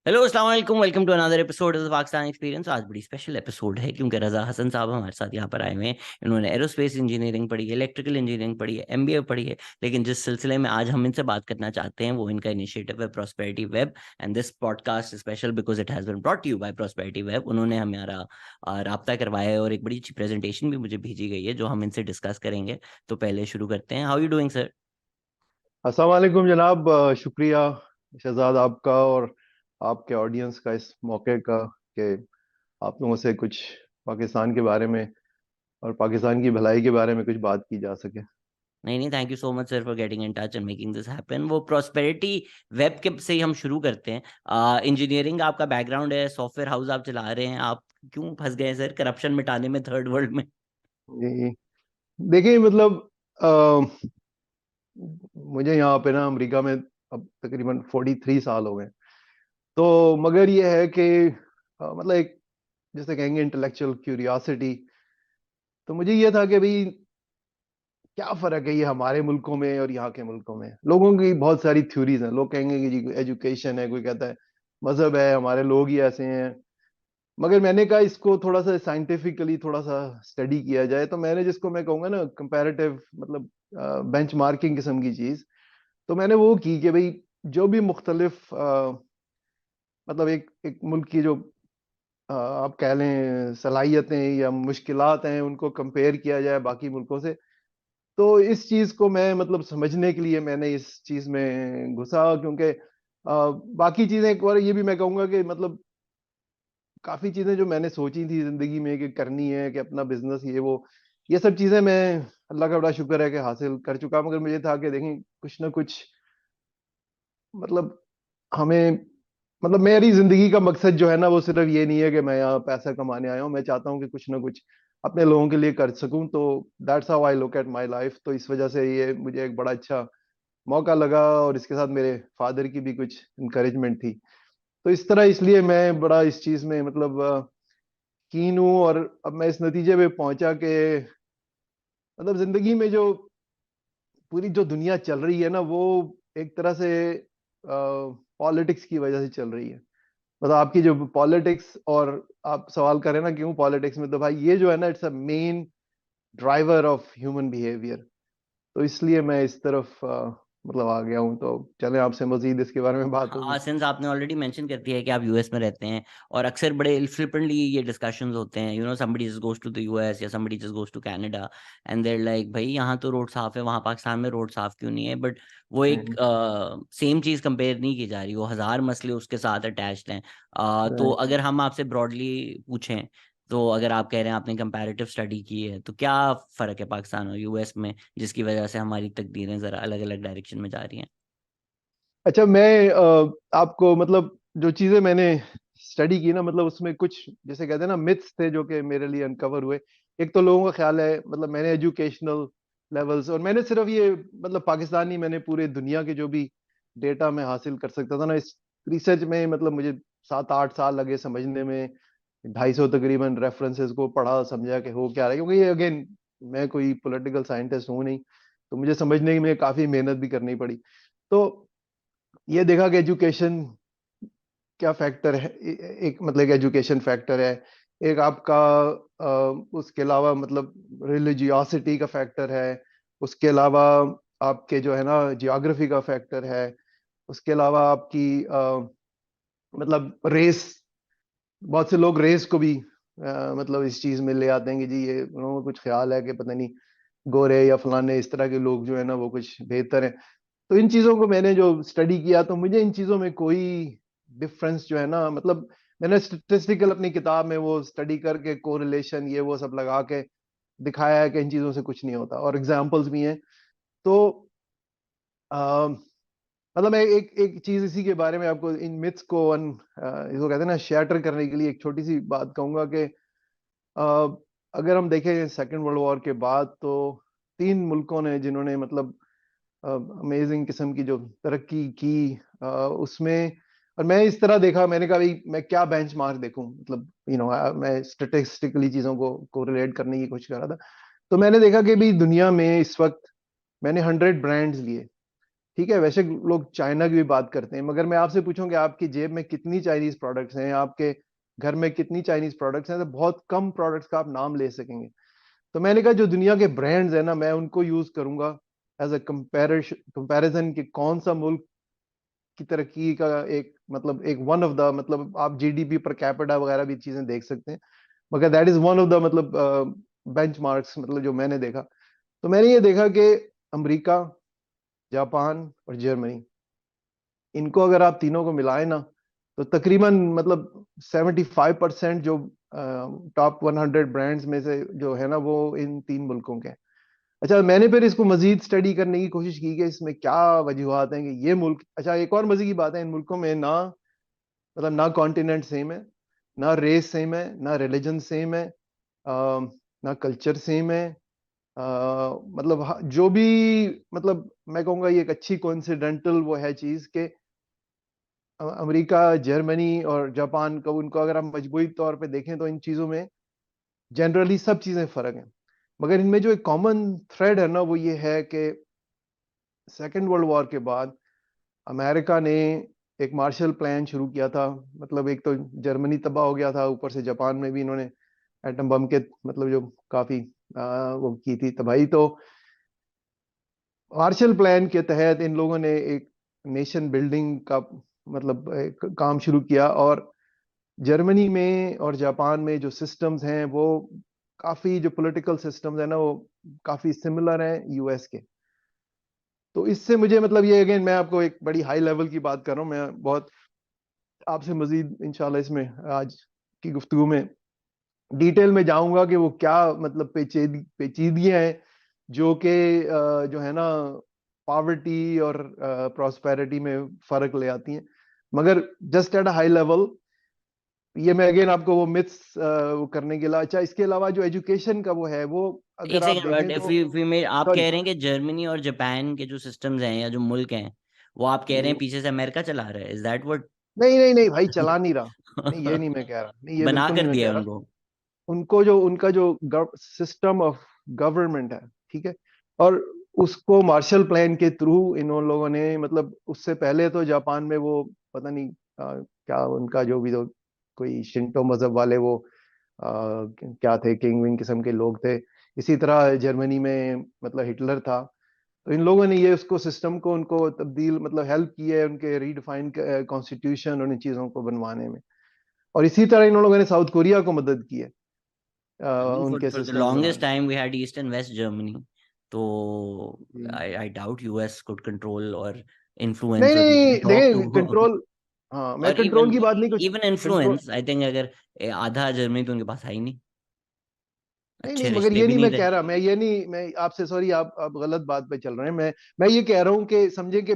Hello अस्सलाम वालेकुम, welcome to another episode of the Pakistan experience. आज बड़ी स्पेशल एपिसोड है क्योंकि रजा हसन साहब हमारे साथ यहाँ पर आए हुए हैं। इन्होंने एरोस्पेस इंजीनियरिंग पढ़ी है, इलेक्ट्रिकल इंजीनियरिंग पढ़ी है, एमबीए पढ़ी है। लेकिन जिस सिलसिले में आज हम इनसे बात करना चाहते हैं वो इनका इनिशिएटिव है prosperity web. And this podcast special because it has been brought to you by prosperity web. उन्होंने हमारा राब्ता करवाया है और एक बड़ी अच्छी प्रेजेंटेशन भी मुझे भेजी गई है जो हम इनसे डिस्कस करेंगे। तो पहले शुरू करते हैं। How you doing sir? अस्सलाम वालेकुम जनाब। शुक्रिया शहजाद आपका और आपके ऑडियंस का इस मौके का कि आप लोगों से कुछ पाकिस्तान के बारे में और पाकिस्तान की भलाई के बारे में कुछ बात की जा सके। नहीं नहीं, thank you so much sir for getting in touch and making this happen. वो प्रॉस्पेरिटी वेब के से ही हम शुरू करते हैं। इंजीनियरिंग आपका बैकग्राउंड है, सॉफ्टवेयर हाउस आप चला रहे हैं। आप क्यों फंस गए सर करप्शन मिटाने में थर्ड वर्ल्ड में? जी, देखिए मतलब अ, मुझे यहाँ पे ना अमेरिका में अब तकरीबन 43 साल हो गए। तो मगर ये है कि मतलब एक जैसे कहेंगे इंटेलेक्चुअल क्यूरियोसिटी। तो मुझे ये था कि भाई क्या फर्क है ये हमारे मुल्कों में और यहाँ के मुल्कों में। लोगों की बहुत सारी थ्योरीज हैं। लोग कहेंगे कि जी एजुकेशन है, कोई कहता है मजहब है, हमारे लोग ही ऐसे हैं। मगर मैंने कहा इसको थोड़ा सा साइंटिफिकली थोड़ा सा स्टडी किया जाए। तो मैंने जिसको मैं कहूँगा ना कंपैरेटिव मतलब बेंचमार्किंग किस्म की चीज, तो मैंने वो की कि भाई जो भी मुख्तलिफ मतलब एक एक मुल्क की जो आप कह लें सलाहियतें या मुश्किलात हैं उनको कंपेयर किया जाए बाकी मुल्कों से। तो इस चीज को मैं मतलब समझने के लिए मैंने इस चीज में घुसा, क्योंकि बाकी चीजें एक बार ये भी मैं कहूंगा कि मतलब काफी चीजें जो मैंने सोची थी जिंदगी में कि करनी है, कि अपना बिजनेस ये सब चीजें मैं अल्लाह का बड़ा शुक्र है कि हासिल कर चुका। मगर मुझे था कि देखें कुछ ना कुछ मतलब हमें मतलब मेरी जिंदगी का मकसद जो है ना वो सिर्फ ये नहीं है कि मैं यहाँ पैसा कमाने आया हूँ। मैं चाहता हूँ कि कुछ ना कुछ अपने लोगों के लिए कर सकूं। तो that's how I look at my life. तो इस वजह से ये मुझे एक बड़ा अच्छा मौका लगा और इसके साथ मेरे फादर की भी कुछ इंकरेजमेंट थी। तो इस तरह इसलिए मैं बड़ा इस चीज में मतलब कीन हूँ। और अब मैं इस नतीजे पे पहुंचा कि मतलब जिंदगी में जो पूरी जो दुनिया चल रही है ना वो एक तरह से पॉलिटिक्स की वजह से चल रही है। मतलब आपकी जो पॉलिटिक्स, और आप सवाल करें ना क्यों पॉलिटिक्स में, तो भाई ये जो है ना it's a main driver of human behaviour. तो इसलिए मैं इस तरफ मतलब आ गया हूँ। तो चलें आपसे मजीद इसके बारे में बात हाँ, होगी। सिंस आपने ऑलरेडी मेंशन कर दिया है कि आप यूएस में रहते हैं और अक्सर बड़े फ्लिपेंटली ये डिस्कशंस होते हैं, somebody just goes to the US या somebody just goes to Canada and there like भाई यहाँ तो रोड साफ है, वहाँ पाकिस्तान में रोड साफ क्यों नहीं है? बट वो एक हम्म, सेम चीज कंपेयर नहीं की जा रही, वो हजार मसले उसके साथ अटैच्ड हैं। तो right. अगर हम आपसे ब्रॉडली पूछें, तो अगर आप कह रहे हैं आपने कंपैरेटिव स्टडी की है, तो क्या फर्क है पाकिस्तान और यूएस में जिसकी वजह से हमारी तकदीरें जरा अलग अलग डायरेक्शन में जा रही हैं? अच्छा, मैं आपको मतलब जो चीजें मैंने स्टडी की ना मतलब उसमें कुछ जैसे कहते हैं ना मिथ्स थे जो कि मेरे लिए अनकवर हुए। एक तो लोगों का ख्याल है मतलब मैंने एजुकेशनल लेवल्स, और मैंने सिर्फ ये मतलब पाकिस्तान नहीं, मैंने पूरे दुनिया के जो भी डेटा मैं हासिल कर सकता था ना इस रिसर्च में, मतलब मुझे 7-8 साल लगे समझने में। 250 तकरीबन रेफरेंसेस को पढ़ा समझा कि हो क्या रहा है, क्योंकि ये अगेन मैं कोई पॉलिटिकल साइंटिस्ट हूँ नहीं। तो मुझे समझने में काफी मेहनत भी करनी पड़ी। तो ये देखा कि एजुकेशन क्या फैक्टर है। एक मतलब एक एजुकेशन फैक्टर है, एक आपका उसके अलावा मतलब रिलीजियोसिटी का फैक्टर है, उसके अलावा आपके जो है ना जियोग्राफी का फैक्टर है, उसके अलावा आपकी मतलब रेस। बहुत से लोग रेस को भी मतलब इस चीज में ले आते हैं कि जी ये उन्होंने कुछ ख्याल है कि पता नहीं गोरे या फलाने इस तरह के लोग जो है ना वो कुछ बेहतर हैं। तो इन चीजों को मैंने जो स्टडी किया तो मुझे इन चीजों में कोई डिफरेंस जो है ना मतलब मैंने स्टेटिस्टिकल अपनी किताब में वो स्टडी करके कोरिलेशन ये वो सब लगा के दिखाया है कि इन चीजों से कुछ नहीं होता, और एग्जांपल्स भी हैं। तो मतलब मैं एक एक चीज इसी के बारे में आपको इन मिथ्स को इसको कहते हैं ना शैटर करने के लिए एक छोटी सी बात कहूंगा कि अ, अगर हम देखें सेकेंड वर्ल्ड वॉर के बाद तो 3 मुल्कों ने जिन्होंने मतलब अमेजिंग किस्म की जो तरक्की की उसमें, और मैं इस तरह देखा, मैंने कहा भाई मैं क्या बेंचमार्क देखूं, मतलब मैं स्टेटिस्टिकली चीजों को रिलेट करने की कोशिश कर रहा था। तो मैंने देखा कि भाई दुनिया में इस वक्त मैंने 100 ब्रांड्स लिए, ठीक है, वैसे लोग चाइना की भी बात करते हैं, मगर मैं आपसे पूछूं कि आपकी जेब में कितनी चाइनीज प्रोडक्ट्स हैं, आपके घर में कितनी चाइनीज प्रोडक्ट्स हैं, तो बहुत कम प्रोडक्ट्स का आप नाम ले सकेंगे। तो मैंने कहा जो दुनिया के ब्रांड्स हैं ना, मैं उनको यूज करूंगा एज अ कंपैरिजन कि कौन सा मुल्क की तरक्की का एक मतलब एक वन ऑफ द मतलब आप जीडीपी पर कैपिटा वगैरह भी चीजें देख सकते हैं, मगर that is one of the मतलब बेंचमार्क्स मतलब जो मैंने देखा। तो मैंने ये देखा कि अमेरिका, जापान और जर्मनी, इनको अगर आप तीनों को मिलाएं ना, तो तकरीबन मतलब 75% जो टॉप 100 ब्रांड्स में से जो है ना, वो इन तीन मुल्कों के हैं। अच्छा, मैंने फिर इसको मजीद स्टडी करने की कोशिश की कि इसमें क्या वजूहत हैं कि ये मुल्क, अच्छा एक और मजे की बात है, इन मुल्कों में ना मतलब ना कॉन्टिनेंट सेम है, ना रेस सेम है, ना रिलीजन सेम है, ना कल्चर सेम है। मतलब जो भी मतलब मैं कहूँगा ये एक अच्छी कोइंसिडेंटल वो है चीज के अमेरिका, जर्मनी और जापान को, उनको अगर हम मजबूरी तौर पे देखें तो इन चीजों में जनरली सब चीजें फर्क हैं, मगर इनमें जो एक कॉमन थ्रेड है ना, वो ये है कि सेकेंड वर्ल्ड वॉर के बाद अमेरिका ने एक मार्शल प्लान शुरू किया था। मतलब एक तो जर्मनी तबाह हो गया था, ऊपर से जापान में भी इन्होंने एटम बम के मतलब जो काफी वो की थी तबाही। तो मार्शल प्लान के तहत इन लोगों ने एक नेशन बिल्डिंग का मतलब एक काम शुरू किया, और जर्मनी में और जापान में जो सिस्टम्स हैं वो काफी, जो पॉलिटिकल सिस्टम्स है ना, वो काफी सिमिलर हैं यूएस के। तो इससे मुझे मतलब ये अगेन मैं आपको एक बड़ी हाई लेवल की बात कर रहा हूँ, मैं बहुत आपसे मजीद इंशाल्लाह इसमें आज की गुफ्तगू में डिटेल में जाऊंगा कि वो क्या मतलब पेचीदगियां हैं जो कि जो है ना पॉवर्टी और प्रॉस्पेरिटी में फर्क ले आती हैं। मगर just at a high level ये मैं अगेन आपको वो मिथ्स वो करने के लिए, अच्छा इसके अलावा जो एजुकेशन का वो है वो एक अगर आप सेकेंड, बट देखें इफ तो यू मे आप सॉरी। कह रहे हैं कि जर्मनी और जापान के जो सिस्टम्स हैं या जो मुल्क हैं, वो आप कह रहे हैं पीछे से अमेरिका चला रहा है, इज दैट व्हाट? नहीं नहीं नहीं भाई, चला नहीं रहा, नहीं ये नहीं मैं कह रहा, नहीं ये बना बिल्कुल नहीं कर मैं दिया कह है रहा। उनको। उनको जो उनका जो सिस्टम ऑफ गवर्नमेंट है, ठीक है, और उसको मार्शल प्लान के थ्रू इन लोगों ने मतलब उससे पहले तो जापान में वो पता नहीं क्या उनका जो भी तो कोई शिंटो मजहब वाले वो क्या थे, किंग विंग किस्म के लोग थे। इसी तरह जर्मनी में मतलब हिटलर था। तो इन लोगों ने ये उसको सिस्टम को उनको तब्दील मतलब हेल्प की है उनके रीडिफाइन कॉन्स्टिट्यूशन और इन चीजों को बनवाने में। और इसी तरह इन लोगों ने साउथ कोरिया को मदद की है उनके फॉर द सिस्टम्स लॉन्गेस्ट बनाने time we had east and west Germany, तो में। I doubt US could control और नहीं इन्फ्लुएंस और नहीं इवन टॉक देखिए टू कंट्रोल, हाँ मैं और कंट्रोल इवन की बात नहीं कुछ even control, influence, I think अगर आधा जर्मनी तो उनके पास है ही नहीं, नहीं अच्छे नहीं मगर रिश्ते ये भी नहीं नहीं मैं रहे। कह रहा, मैं ये नहीं, मैं आपसे सॉरी, आप गलत बात पे चल रहे हैं। मैं ये कह रहा हूँ कि समझे कि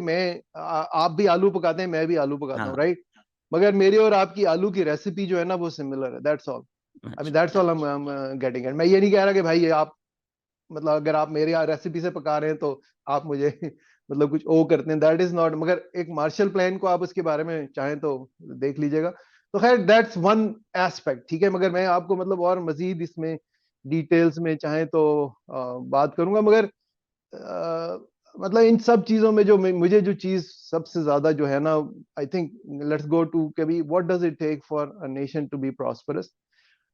आप भी आलू पकाते हैं, मैं भी आलू पकाता हूँ, हाँ। राइट? मगर मेरी और आपकी आलू की रेसिपी जो है ना वो सिमिलर है, that's all. I mean that's अच्छा। All I am getting it. मैं ये नहीं कह रहा कि भाई आप मतलब अगर आप मेरी रेसिपी से पका रहे हैं तो आप मुझे मतलब कुछ ओ करते हैं, दैट इज नॉट। मगर एक मार्शल प्लान को आप उसके बारे में चाहें तो देख लीजिएगा। तो खैर दैट्स वन एस्पेक्ट, ठीक है, मगर मैं आपको मतलब और मजीद इसमें डिटेल्स में चाहें तो बात करूंगा। मगर मतलब इन सब चीजों में जो मुझे जो चीज सबसे ज्यादा जो है ना, I think let's go to कभी what does it take for a nation to be prosperous.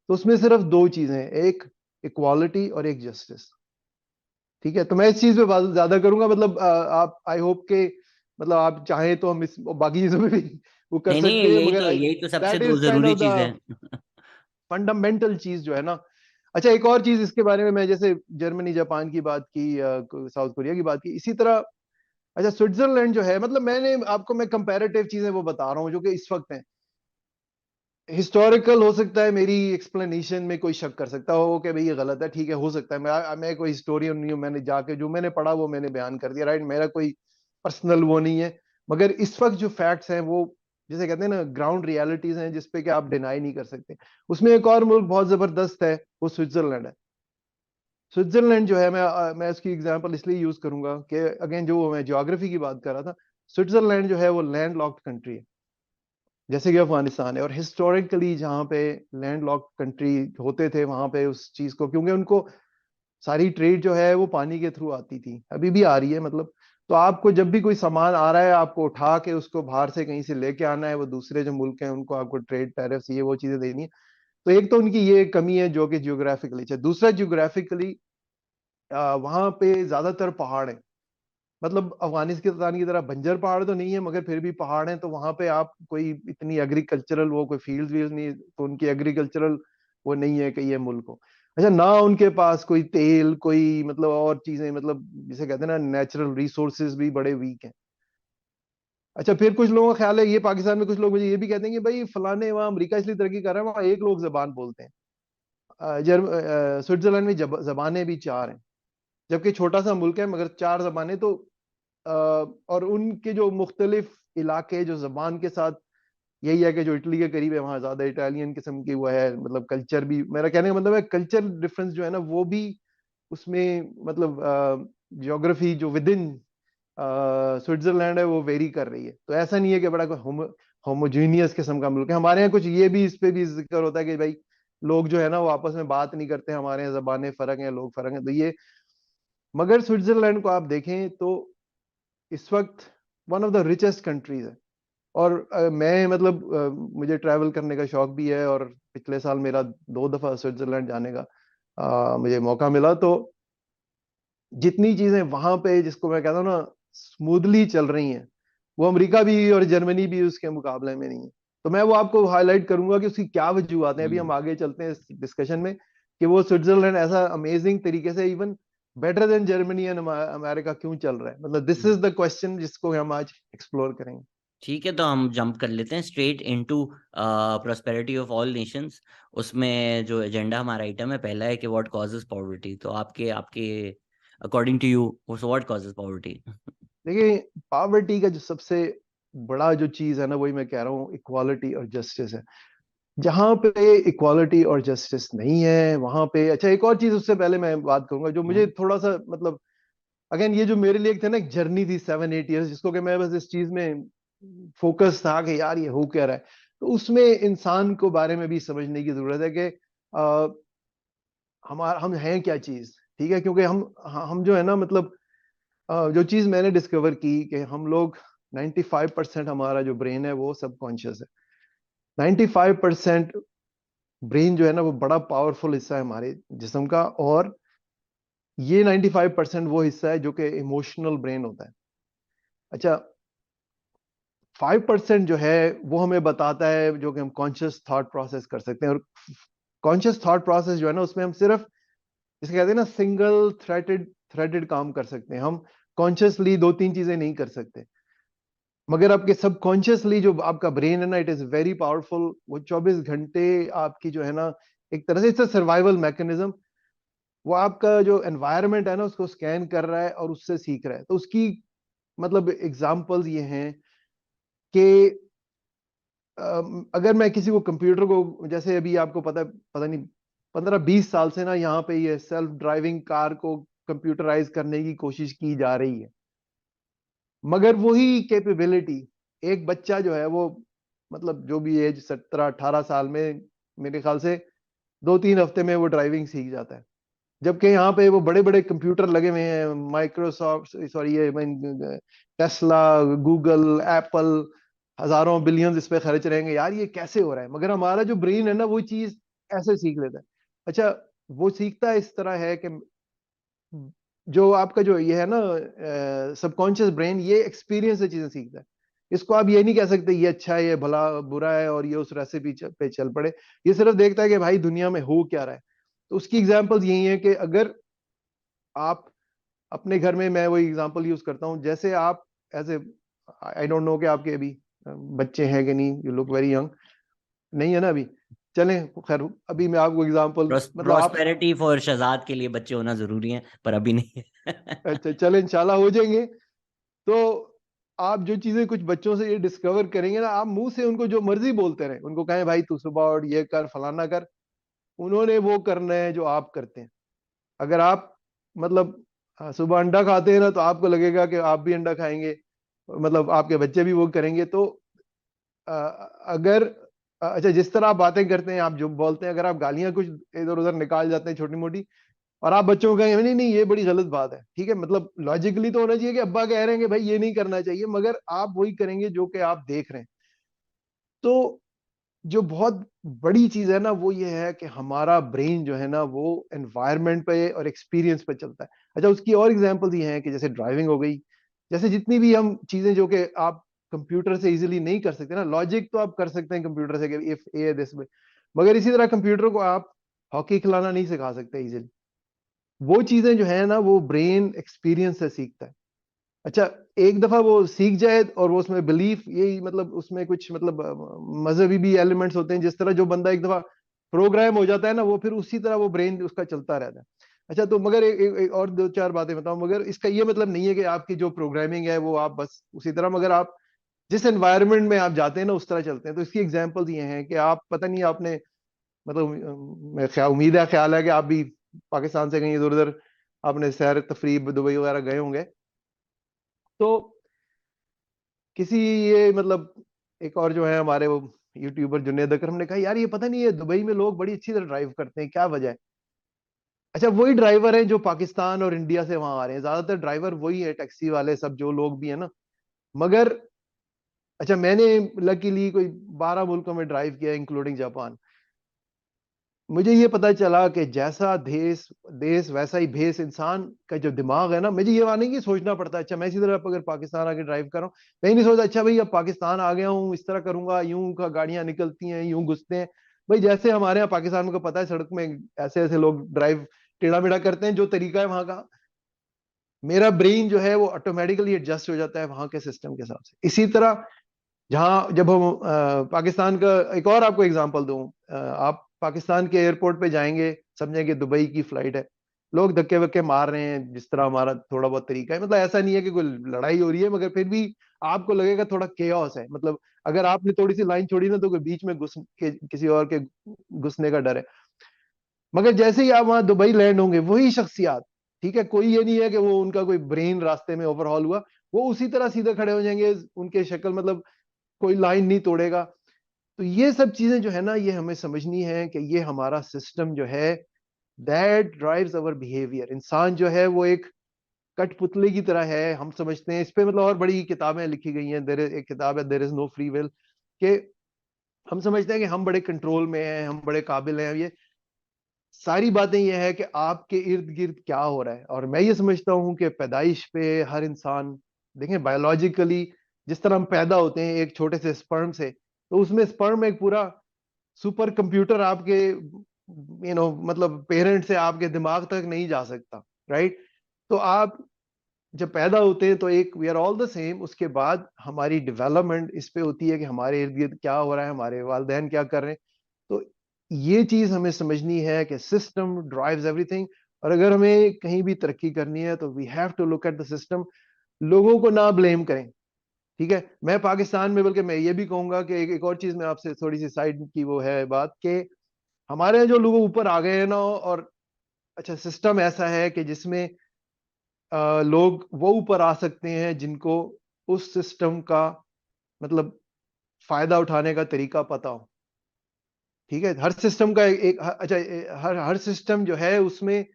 तो उसमें सिर्फ दो चीजें हैं, एक इक्वालिटी और एक जस्टिस। ठीक है, तो मैं इस चीज पे बात ज्यादा करूंगा, मतलब आप आई होप के मतलब आप चाहें तो हम इस बाकी चीजों में भी वो कर नहीं नहीं, सकते हैं, मगर यही तो सबसे दैट दो इज काइंड जरूरी ऑफ चीज द है। फंडामेंटल चीज जो है ना। अच्छा एक और चीज इसके बारे में, मैं जैसे जर्मनी जापान की बात की, साउथ कोरिया की बात की, इसी तरह अच्छा स्विट्जरलैंड जो है, मतलब मैंने आपको मैं कंपैरेटिव चीजें वो बता रहा हूँ जो कि इस वक्त हैं। हिस्टोरिकल हो सकता है, मेरी एक्सप्लेनेशन में कोई शक कर सकता हो कि भाई ये गलत है, ठीक है, हो सकता है, मैं कोई हिस्टोरियन नहीं हूँ, मैंने जाके जो मैंने पढ़ा वो मैंने बयान कर दिया, राइट, मेरा कोई पर्सनल वो नहीं है। मगर इस वक्त जो फैक्ट्स हैं वो जिसे कहते हैं ना ग्राउंड रियलिटीज हैं, जिसपे कि आप डिनाई नहीं कर सकते। उसमें एक और मुल्क बहुत जबरदस्त है, वो स्विट्जरलैंड है। स्विट्जरलैंड जो है, मैं उसकी एग्जांपल इसलिए यूज करूंगा कि अगेन जो मैं ज्योग्राफी की बात कर रहा था, स्विट्जरलैंड जो है वो लैंड लॉक्ड कंट्री है, जैसे कि अफगानिस्तान है। और हिस्टोरिकली जहाँ पे लैंड लॉक कंट्री होते थे वहां पे उस चीज को, क्योंकि उनको सारी ट्रेड जो है वो पानी के थ्रू आती थी, अभी भी आ रही है मतलब, तो आपको जब भी कोई सामान आ रहा है, आपको उठा के उसको बाहर से कहीं से लेके आना है, वो दूसरे जो मुल्क हैं उनको आपको ट्रेड टैरिफ्स ये वो चीजें देनी है। तो एक तो उनकी ये कमी है जो कि जियोग्राफिकली, दूसरा जियोग्राफिकली वहां पे ज्यादातर पहाड़ है। मतलब अफगानिस्तान की तरह बंजर पहाड़ तो नहीं है, मगर फिर भी पहाड़ हैं, तो वहां पे आप कोई इतनी एग्रीकल्चरल वो कोई फील्ड वील्ड नहीं, तो उनकी एग्रीकल्चरल वो नहीं है कि ये मुल्क हो। अच्छा, ना उनके पास कोई तेल, कोई मतलब और चीजें, मतलब जिसे कहते हैं ना नेचुरल रिसोर्सेज भी बड़े वीक हैं। अच्छा, फिर कुछ लोगों का ख्याल है, ये पाकिस्तान में कुछ लोग मुझे ये भी कहते हैं कि भाई फलाने वहाँ अमेरिका इसलिए तरक्की कर रहा है, वहाँ एक लोग जबान बोलते हैं। स्विट्जरलैंड में जबानें भी चार हैं, जबकि छोटा सा मुल्क है मगर चार जबानें। तो और उनके जो मुख्तलिफ इलाके जो जबान के साथ, यही है कि जो इटली के करीब है वहाँ ज्यादा इटालियन किस्म की वो है, मतलब कल्चर भी, मेरा कहने का मतलब है कल्चर डिफरेंस जो है ना वो भी उसमें, मतलब ज्योग्राफी जो विद इन स्विट्जरलैंड है वो वेरी कर रही है। तो ऐसा नहीं है कि बड़ा कोई होमोजीनियस किस्म का मुल्क है। हमारे यहाँ कुछ ये भी, इस पे भी जिक्र होता है कि भाई लोग जो है ना वो आपस में बात नहीं करते, हमारे यहाँ जबानें फर्क हैं, लोग फर्क हैं, तो ये। मगर स्विट्जरलैंड को आप देखें तो इस वक्त one of the richest countries है। और मैं मतलब मुझे ट्रैवल करने का शौक भी है, और पिछले साल मेरा 2 दफा स्विट्जरलैंड जाने का मुझे मौका मिला। तो जितनी चीजें वहां पे, जिसको मैं कहता हूँ ना स्मूथली चल रही हैं, वो अमेरिका भी और जर्मनी भी उसके मुकाबले में नहीं है। तो मैं वो आपको हाईलाइट करूंगा कि उसकी क्या वजूहत हैं। अभी हम आगे चलते हैं इस डिस्कशन में कि वो स्विट्जरलैंड ऐसा अमेजिंग तरीके से, even better than Germany and America क्यों चल रहा है। मतलब दिस इज द क्वेश्चन जिसको हम आज एक्सप्लोर करेंगे। ठीक है, तो हम जंप कर लेते हैं straight into prosperity of all Nations. उसमें जो एजेंडा हमारा आइटम है पहला है कि व्हाट कॉजेज पॉवर्टी। तो आपके आपके according to you what causes poverty? देखिए, पॉवर्टी का जो सबसे बड़ा जो चीज है ना, वही मैं कह रहा हूँ, इक्वालिटी और जस्टिस है। जहां पे इक्वालिटी और जस्टिस नहीं है वहां पे, अच्छा एक और चीज उससे पहले मैं बात करूंगा जो मुझे थोड़ा सा मतलब, अगेन ये जो मेरे लिए एक था ना, एक जर्नी थी 7-8 इयर्स, जिसको कि मैं बस इस चीज में फोकस था कि यार ये हो क्या रहा है। तो उसमें इंसान को बारे में भी समझने की जरूरत है कि हमारा हम हैं क्या चीज। ठीक है, क्योंकि हम जो है ना, मतलब जो चीज मैंने डिस्कवर की कि हम लोग 95% हमारा जो ब्रेन है वो सबकॉन्शियस है। 95% ब्रेन जो है ना वो बड़ा पावरफुल हिस्सा है हमारे जिस्म का। और ये 95% वो हिस्सा है जो कि इमोशनल ब्रेन होता है। अच्छा, 5% जो है वो हमें बताता है जो कि हम कॉन्शियस थॉट प्रोसेस कर सकते हैं। और कॉन्शियस थॉट प्रोसेस जो है ना उसमें हम सिर्फ, जिसे कहते हैं ना सिंगल थ्रेडेड काम कर सकते हैं। हम कॉन्शियसली 2-3 चीजें नहीं कर सकते। मगर आपके सबकॉन्शियसली जो आपका ब्रेन है ना, इट इज वेरी पावरफुल। वो 24 घंटे आपकी जो है ना, एक तरह से इट्स सर्वाइवल मैकेनिज्म। वो आपका जो एनवायरनमेंट है ना उसको स्कैन कर रहा है और उससे सीख रहा है। तो उसकी मतलब एग्जांपल्स ये हैं कि अगर मैं किसी को कंप्यूटर को, जैसे अभी आपको पता नहीं 15-20 साल से ना यहाँ पे ये सेल्फ ड्राइविंग कार को कंप्यूटराइज करने की कोशिश की जा रही है। मगर वही कैपेबिलिटी एक बच्चा जो है वो, मतलब जो भी एज 17-18 साल में, मेरे ख्याल से 2-3 हफ्ते में वो ड्राइविंग सीख जाता है। जबकि यहाँ पे वो बड़े बड़े कंप्यूटर लगे हुए हैं, माइक्रोसॉफ्ट, सॉरी ये टेस्ला, गूगल, एप्पल, हजारों बिलियंस इस पे खर्च रहेंगे। यार ये कैसे हो रहा है? मगर हमारा जो ब्रेन है ना वो चीज ऐसे सीख लेता है। अच्छा, वो सीखता है इस तरह है कि जो आपका जो ये है ना सबकॉन्शियस ब्रेन, ये एक्सपीरियंस से चीजें सीखता है। इसको आप ये नहीं कह सकते ये अच्छा है ये भला बुरा है और ये उस रेसिपी पे चल पड़े। ये सिर्फ देखता है कि भाई दुनिया में हो क्या रहा है। तो उसकी एग्जांपल्स यही है कि अगर आप अपने घर में, मैं वही एग्जांपल यूज करता हूँ, जैसे आप as a, I don't know कि आपके अभी बच्चे हैं कि नहीं, यू लुक वेरी यंग, नहीं है ना अभी? चलें, खैर अभी मैं आपको एग्जांपल, मतलब आप, प्रोस्पेरिटी फॉर शहजाद के लिए बच्चे होना जरूरी है, पर अभी नहीं है। अच्छा चलें इंशाल्लाह हो जाएंगे। तो आप जो चीजें कुछ बच्चों से ये डिस्कवर करेंगे ना, आप मुंह से उनको जो मर्जी बोलते रहे, उनको कहें भाई तू सुबह उठ ये कर फलाना कर, उन्होंने वो करना है जो आप करते हैं। अगर आप मतलब सुबह अंडा खाते हैं ना, तो आपको लगेगा कि आप भी अंडा खाएंगे, मतलब आपके बच्चे भी वो करेंगे। तो अ, अगर अच्छा जिस तरह आप बातें करते हैं, आप जो बोलते हैं, अगर आप गालियां कुछ इधर उधर निकाल जाते हैं छोटी मोटी, और आप बच्चों को कहेंगे नहीं नहीं ये बड़ी गलत बात है, ठीक है, मतलब लॉजिकली तो होना चाहिए कि अब्बा कह रहे हैं कि भाई ये नहीं करना चाहिए, मगर आप वही करेंगे जो कि आप देख रहे हैं। तो जो बहुत बड़ी चीज है ना वो ये है कि हमारा ब्रेन जो है ना वो एनवायरनमेंट पे और एक्सपीरियंस पे चलता है। अच्छा, उसकी और एग्जांपल्स ये हैं कि जैसे ड्राइविंग हो गई, जैसे जितनी भी हम चीजें जो कि आप कंप्यूटर से इजीली नहीं कर सकते ना, लॉजिक तो आप कर सकते हैं कंप्यूटर से कि इफ ए दिस वे, मगर इसी तरह कंप्यूटर को आप हॉकी खिलाना नहीं सिखा सकते इजीली। वो चीजें जो है ना वो ब्रेन एक्सपीरियंस से सीखता है। अच्छा, एक दफा वो सीख जाए और वो उसमें बिलीफ, यही मतलब उसमें कुछ मतलब मजहबी भी एलिमेंट्स होते हैं, जिस तरह जो बंदा एक दफा प्रोग्राम हो जाता है ना वो फिर उसी तरह वो ब्रेन उसका चलता रहता है। अच्छा, तो मगर एक और दो चार बातें बताऊं, मगर इसका ये मतलब नहीं है कि आपकी जो प्रोग्रामिंग है वो आप बस उसी तरह, मगर आप जिस एनवायरनमेंट में आप जाते हैं ना उस तरह चलते हैं। तो इसकी एग्जांपल्स ये हैं कि आप पता नहीं आपने मतलब उम्मीद है, ख्याल है कि आप भी पाकिस्तान से कहीं इधर उधर आपने सैर तफरीह दुबई वगैरह गए होंगे। तो किसी ये मतलब एक और जो है हमारे वो यूट्यूबर जुनेद अकरम ने कहा यार ये पता नहीं है दुबई में लोग बड़ी अच्छी तरह ड्राइव करते हैं, क्या वजह है? अच्छा, वही ड्राइवर हैं जो पाकिस्तान और इंडिया से वहां आ रहे हैं, ज्यादातर ड्राइवर वही है, टैक्सी वाले सब जो लोग भी है ना। मगर अच्छा, मैंने लकीली कोई 12 मुल्कों में ड्राइव किया इंक्लूडिंग जापान। मुझे ये पता चला कि जैसा देश देश वैसा ही भेस, इंसान का जो दिमाग है ना, मुझे ये माने कि सोचना पड़ता है। अच्छा, मैं इसी तरह अगर पाकिस्तान आके ड्राइव कर रहा हूँ, मैं ही नहीं सोचता अच्छा भाई अब पाकिस्तान आ गया हूँ इस तरह करूंगा, यूं का गाड़ियां निकलती हैं यूं घुसते हैं। भाई जैसे हमारे यहाँ पाकिस्तान को पता है सड़क में ऐसे ऐसे लोग ड्राइव टेढ़ा मेढ़ा करते हैं, जो तरीका है वहां का, मेरा ब्रेन जो है वो ऑटोमेटिकली एडजस्ट हो जाता है वहां के सिस्टम के हिसाब से। इसी तरह जहां जब हम पाकिस्तान का एक और आपको एग्जांपल दूं, आप पाकिस्तान के एयरपोर्ट पे जाएंगे, समझेंगे दुबई की फ्लाइट है, लोग धक्के वक्के मार रहे हैं जिस तरह हमारा थोड़ा बहुत तरीका है, मतलब ऐसा नहीं है कि कोई लड़ाई हो रही है, मगर फिर भी आपको लगेगा थोड़ा केओस है, मतलब अगर आपने थोड़ी सी लाइन छोड़ी ना तो कोई बीच में घुस के किसी और के घुसने का डर है। मगर जैसे ही आप वहां दुबई लैंड होंगे वही शख्सियात, ठीक है, कोई ये नहीं है कि वो उनका कोई ब्रेन रास्ते में ओवरहॉल हुआ, वो उसी तरह सीधे खड़े हो जाएंगे, उनके शक्ल मतलब कोई लाइन नहीं तोड़ेगा। तो ये सब चीजें जो है ना ये हमें समझनी है कि ये हमारा सिस्टम जो है दैट ड्राइव्स अवर बिहेवियर। इंसान जो है वो एक कठपुतली की तरह है, हम समझते हैं इस पे मतलब और बड़ी किताबें लिखी गई हैं, देर एक किताब है there is no free will, कि हम समझते हैं कि हम बड़े कंट्रोल में हैं, हम बड़े काबिल हैं। ये सारी बातें ये है कि आपके इर्द गिर्द क्या हो रहा है। और मैं ये समझता हूँ कि पैदाइश पे हर इंसान, देखें बायोलॉजिकली जिस तरह हम पैदा होते हैं एक छोटे से स्पर्म से, तो उसमें स्पर्म एक पूरा सुपर कंप्यूटर आपके मतलब पेरेंट से आपके दिमाग तक नहीं जा सकता, राइट? तो आप जब पैदा होते हैं तो एक we are all the same, उसके बाद हमारी डेवलपमेंट इस पे होती है कि हमारे इर्द गिर्द क्या हो रहा है, हमारे वालिदैन क्या कर रहे हैं। तो ये चीज हमें समझनी है कि सिस्टम ड्राइव्स एवरीथिंग। और अगर हमें कहीं भी तरक्की करनी है तो we have to look at the system, लोगों को ना ब्लेम करें, ठीक है। मैं पाकिस्तान में, बल्कि मैं ये भी कहूंगा कि एक और चीज में आपसे थोड़ी सी साइड की वो है बात, कि हमारे यहाँ जो लोग ऊपर आ गए हैं ना, और अच्छा सिस्टम ऐसा है कि जिसमें लोग वो ऊपर आ सकते हैं जिनको उस सिस्टम का मतलब फायदा उठाने का तरीका पता हो, ठीक है। हर सिस्टम का अच्छा हर हर सिस्टम जो है उसमें,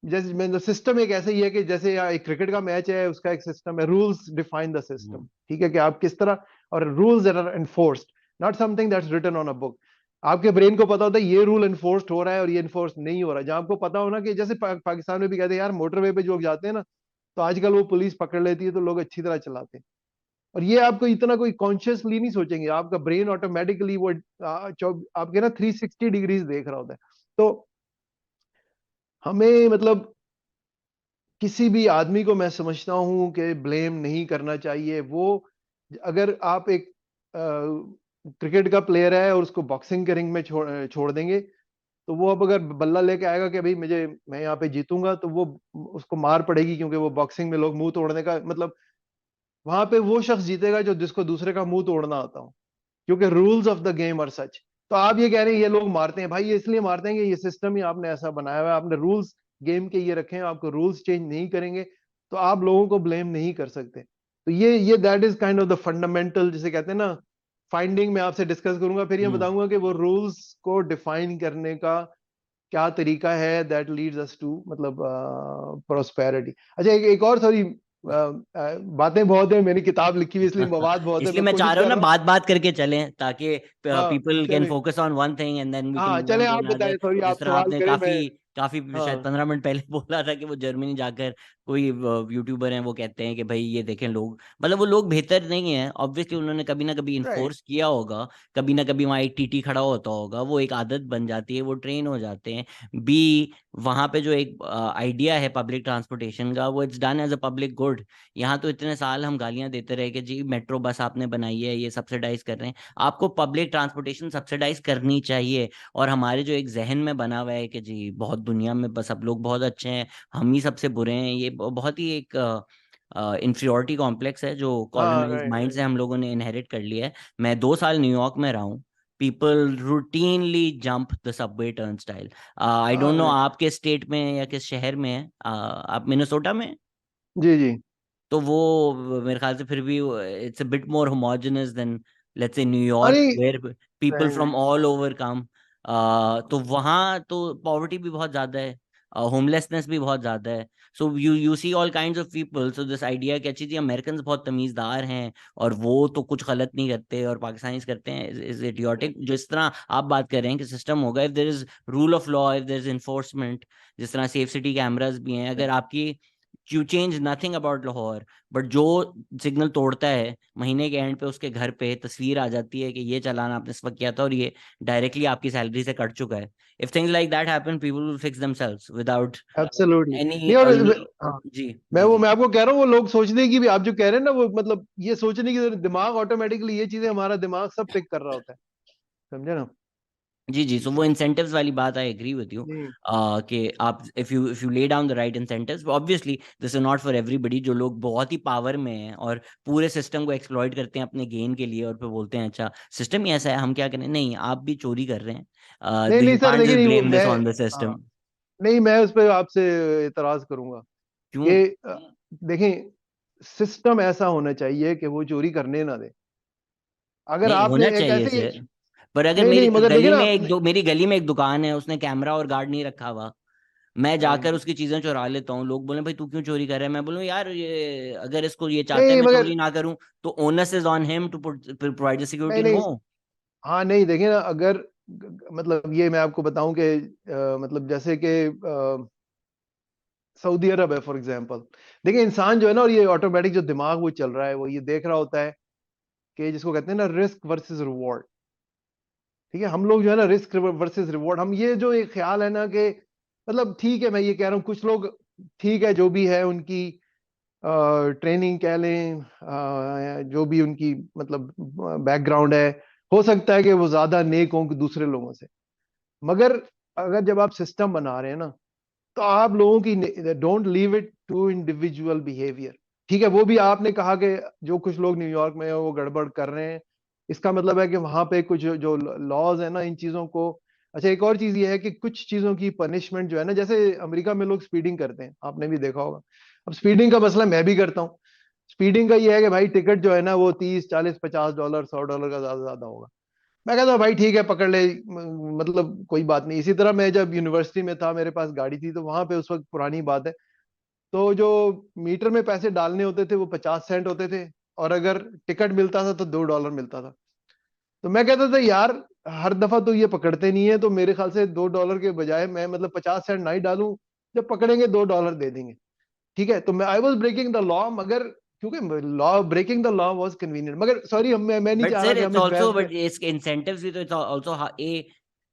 जैसे मतलब सिस्टम एक ऐसे ही है कि जैसे यहाँ एक क्रिकेट का मैच है, उसका एक सिस्टम है, रूल्स डिफाइन द सिस्टम, ठीक है, कि आप किस तरह, और rules that are enforced, not something that's written on a book. आपके ब्रेन को पता होता है ये रूल एनफोर्स्ड हो रहा है और ये एनफोर्स नहीं हो रहा है। जहां आपको पता हो ना कि जैसे पाकिस्तान में भी कहते हैं यार मोटरवे पे जो लोग जाते हैं ना, तो आजकल वो पुलिस पकड़ लेती है तो लोग अच्छी तरह चलाते हैं। और ये आपको इतना कोई कॉन्शियसली नहीं सोचेंगे, आपका ब्रेन ऑटोमेटिकली वो आपके ना 360 डिग्रीज देख रहा होता है। तो हमें मतलब किसी भी आदमी को मैं समझता हूं कि ब्लेम नहीं करना चाहिए। वो अगर आप एक क्रिकेट का प्लेयर है और उसको बॉक्सिंग के रिंग में छोड़ देंगे, तो वो अब अगर बल्ला लेके आएगा कि भाई मुझे मैं यहाँ पे जीतूंगा, तो वो उसको मार पड़ेगी, क्योंकि वो बॉक्सिंग में लोग मुंह तोड़ने का मतलब वहां पे वो शख्स जीतेगा जो जिसको दूसरे का मुंह तोड़ना आता हो, क्योंकि rules of the game are such. तो आप ये कह रहे हैं ये लोग मारते हैं, भाई ये इसलिए मारते हैं कि ये सिस्टम ही आपने ऐसा बनाया हुआ है, आपने रूल्स गेम के ये रखे हैं, आपको रूल्स चेंज नहीं करेंगे तो आप लोगों को ब्लेम नहीं कर सकते। तो ये that is kind of the fundamental जिसे कहते हैं ना फाइंडिंग, मैं आपसे डिस्कस करूंगा, फिर ये हम्म बताऊंगा कि वो रूल्स को डिफाइन करने का क्या तरीका है दैट लीड्स अस टू मतलब प्रोस्पेरिटी। अच्छा एक और सॉरी, बातें बहुत है, मैंने किताब लिखी हुई इसलिए मवाद बहुत है, इसलिए मैं मैं चाह कोशिश रहा हूँ कर ना रहा हूँ। बात बात करके चलें, ताकि हाँ पीपल कैन चले, focus on one thing and then we can हाँ मूव चले, ऑन टू आप अनदर। बताएं, सॉरी जिस आप तरह सवाल आपने करें, मैं काफी काफी शायद हाँ 15 मिनट पहले बोला था कि वो जर्मनी जाकर कोई यूट्यूबर हैं, वो कहते हैं कि भाई ये देखें लोग, मतलब वो लोग बेहतर नहीं है, ऑब्वियसली उन्होंने कभी ना कभी राइट। इन्फोर्स किया होगा, कभी ना कभी वहाँ एक टीटी खड़ा होता होगा, वो एक आदत बन जाती है, वो ट्रेन हो जाते हैं। बी, वहाँ पे जो एक आइडिया है पब्लिक ट्रांसपोर्टेशन का, वो it's done as a public good. यहाँ तो इतने साल हम गालियां देते रहे कि जी मेट्रो बस आपने बनाई है, ये सब्सिडाइज कर रहे हैं। आपको पब्लिक ट्रांसपोर्टेशन सब्सिडाइज करनी चाहिए। और हमारे जो एक जहन में बना हुआ है कि जी बहुत दुनिया में बस सब लोग बहुत अच्छे हैं, हम ही सबसे बुरे हैं, ये बहुत ही एक इंफीरियोरिटी कॉम्प्लेक्स है जो हाँ कॉलोनाइज्ड राइट माइंड से राइट। हम लोगों ने इनहेरिट कर लिया है। मैं 2 साल न्यूयॉर्क में रहा हूँ। People routinely jump the subway turnstile. I हाँ डोंट नो राइट। आपके स्टेट में या किस शहर में है, आप मिनेसोटा में हैं? जी जी। तो वो मेरे ख्याल से फिर भी it's a bit more homogenous than let's say New York, अरे where people right from right. All over come. तो वहाँ तो पॉवर्टी भी बहुत ज्यादा है, होमलेसनेस भी बहुत ज्यादा है। So you see all kinds of people, so this idea कि अच्छी जी अमेरिकन बहुत तमीजदार हैं और वो तो कुछ गलत नहीं करते और पाकिस्तानीज करते हैं, इज इडियोटिक। जिस तरह आप बात कर रहे हैं कि सिस्टम होगा, if there is rule of law, if there is enforcement, जिस तरह सेफ सिटी कैमरास भी हैं, अगर आपकी you change nothing about Lahore, but जो सिग्नल तोड़ता है महीने के एंड पे उसके घर पे तस्वीर आ जाती है कि ये चालान आपने इस वक्त किया था और ये डायरेक्टली आपकी सैलरी से कट चुका है। If things like that happen, people will fix themselves without absolutely any नहीं, और हाँ, जी मैं जी वो जी। मैं आपको कह रहा हूँ, वो लोग सोचने की भी, आप जो कह रहे हैं ना, वो मतलब ये सोचने की दिमाग ऑटोमेटिकली ये चीजें हमारा दिमाग सब पिक कर रहा होता है, समझे ना। जी जी, सो वो इंसेंटिव्स वाली बात आई एग्री विद यू जी कि आप if you lay down the right incentives, obviously this is not for everybody. जो लोग बहुत ही पावर में हैं और पूरे सिस्टम को एक्सप्लॉइट करते हैं अपने गेन के लिए और फिर बोलते हैं अच्छा सिस्टम ही ऐसा है हम क्या करें, नहीं आप भी चोरी कर रहे नहीं हैं, नहीं यू सर, कांट देखिए जस्ट नहीं, ब्लेम दिस मैं ऑन द हाँ, सिस्टम। नहीं मैं उस पर आपसे इतराज करूंगा क्यों? कि देखें, सिस्टम ऐसा होना चाहिए कि वो चोरी करने ना दे। अगर नहीं आपने होना एक चाहिए ऐसे, सर, पर अगर नहीं मेरी नहीं मगर देखिए गली ना, में मेरी गली में एक दुकान है, उसने कैमरा और गार्ड नहीं रखा हुआ, मैं जाकर उसकी चीजें चुरा लेता हूँ, लोग बोले भाई तू क्यों चोरी कर रहा है, मैं बोलूँ यार ये अगर इसको ये चाहता है नहीं मैं मगर चोरी ना करूँ, तो onus is on him to provide the security नहीं एंड नहीं, गो। हाँ नहीं देखिए ना, अगर मतलब ये मैं आपको बताऊं कि मतलब जैसे कि सऊदी अरब है फॉर एग्जांपल, देखिए इंसान जो है ना, और ये ऑटोमेटिक जो दिमाग वो चल रहा है, वो ये देख रहा होता है कि जिसको कहते हैं ना रिस्क वर्सेस रिवॉर्ड। ठीक है, हम लोग जो है ना रिस्क वर्सेस रिवॉर्ड, हम ये जो एक ख्याल है ना कि मतलब ठीक है, मैं ये कह रहा हूँ कुछ लोग ठीक है जो भी है उनकी ट्रेनिंग कह लें, जो भी उनकी मतलब बैकग्राउंड है, हो सकता है कि वो ज्यादा नेक हों कि दूसरे लोगों से। मगर अगर जब आप सिस्टम बना रहे हैं ना, तो आप लोगों की, don't leave it to individual behaviour. ठीक है, वो भी आपने कहा कि जो कुछ लोग न्यूयॉर्क में हैं, वो गड़बड़ कर रहे हैं, इसका मतलब है कि वहां पे कुछ जो लॉज है ना इन चीजों को। अच्छा एक और चीज ये है कि कुछ चीजों की पनिशमेंट जो है ना, जैसे अमेरिका में लोग स्पीडिंग करते हैं, आपने भी देखा होगा। अब स्पीडिंग का मसला मैं भी करता हूँ। स्पीडिंग का ये है कि भाई टिकट जो है ना वो 30 40 50 डॉलर $100 का ज्यादा ज्यादा होगा। मैं कहता हूँ भाई ठीक है पकड़ ले, मतलब कोई बात नहीं। इसी तरह मैं जब यूनिवर्सिटी में था, मेरे पास गाड़ी थी, तो वहां पे उस वक्त पुरानी बात है, तो जो मीटर में पैसे डालने होते थे वो 50 सेंट होते थे, और अगर टिकट मिलता था तो $2 मिलता था। तो मैं कहता था यार, हर दफा तो ये पकड़ते नहीं है, तो मेरे ख्याल से $2 के बजाय मैं मतलब 50 सेंट ना ही डालूं, जब पकड़ेंगे $2 दे देंगे। ठीक है, तो मैं I was breaking the law, मगर क्योंकि law, breaking the law was convenient. मगर सॉरी, मैं नहीं बट चाह रहा सर कि इट्स हम इस ऑल्सो, बहस में। बट इसके इंसेंटिव्स भी तो इट्स ऑल्सो ए,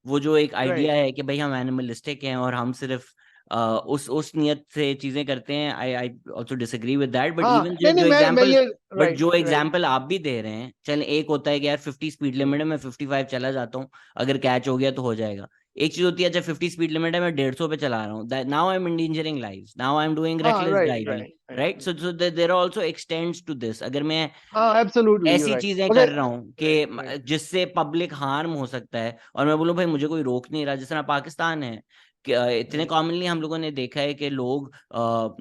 वो जो एक आइडिया राइट, है कि भाई हम एनिमलिस्टिक हैं और हम सिर्फ उस नियत से चीजें करते हैं, I I also disagree with that. But हाँ इवन जो नहीं नहीं, जो मैं एग्जांपल, ये बट राइट जो राइट। एग्जांपल आप भी दे रहे हैं, चल एक होता है कि यार 50 स्पीड लिमिट है, मैं 55 चला जाता हूँ, अगर कैच हो गया तो हो जाएगा। एक चीज होती है जब 50 स्पीड लिमिट है, मैं 150 पे चला रहा हूँ, now I am endangering lives, now I am doing हाँ reckless right driving, right right. Right? So there are also extends to this. अगर मैं हाँ एब्सोल्युटली यू ऐसी राइट, चीजें कर मगर रहा हूँ कि राइट राइट। जिससे पब्लिक हार्म हो सकता है और मैं बोलूँ भाई मुझे कोई रोक नहीं रहा, जिस तरह पाकिस्तान है कि इतने कॉमनली हम लोगों ने देखा है कि लोग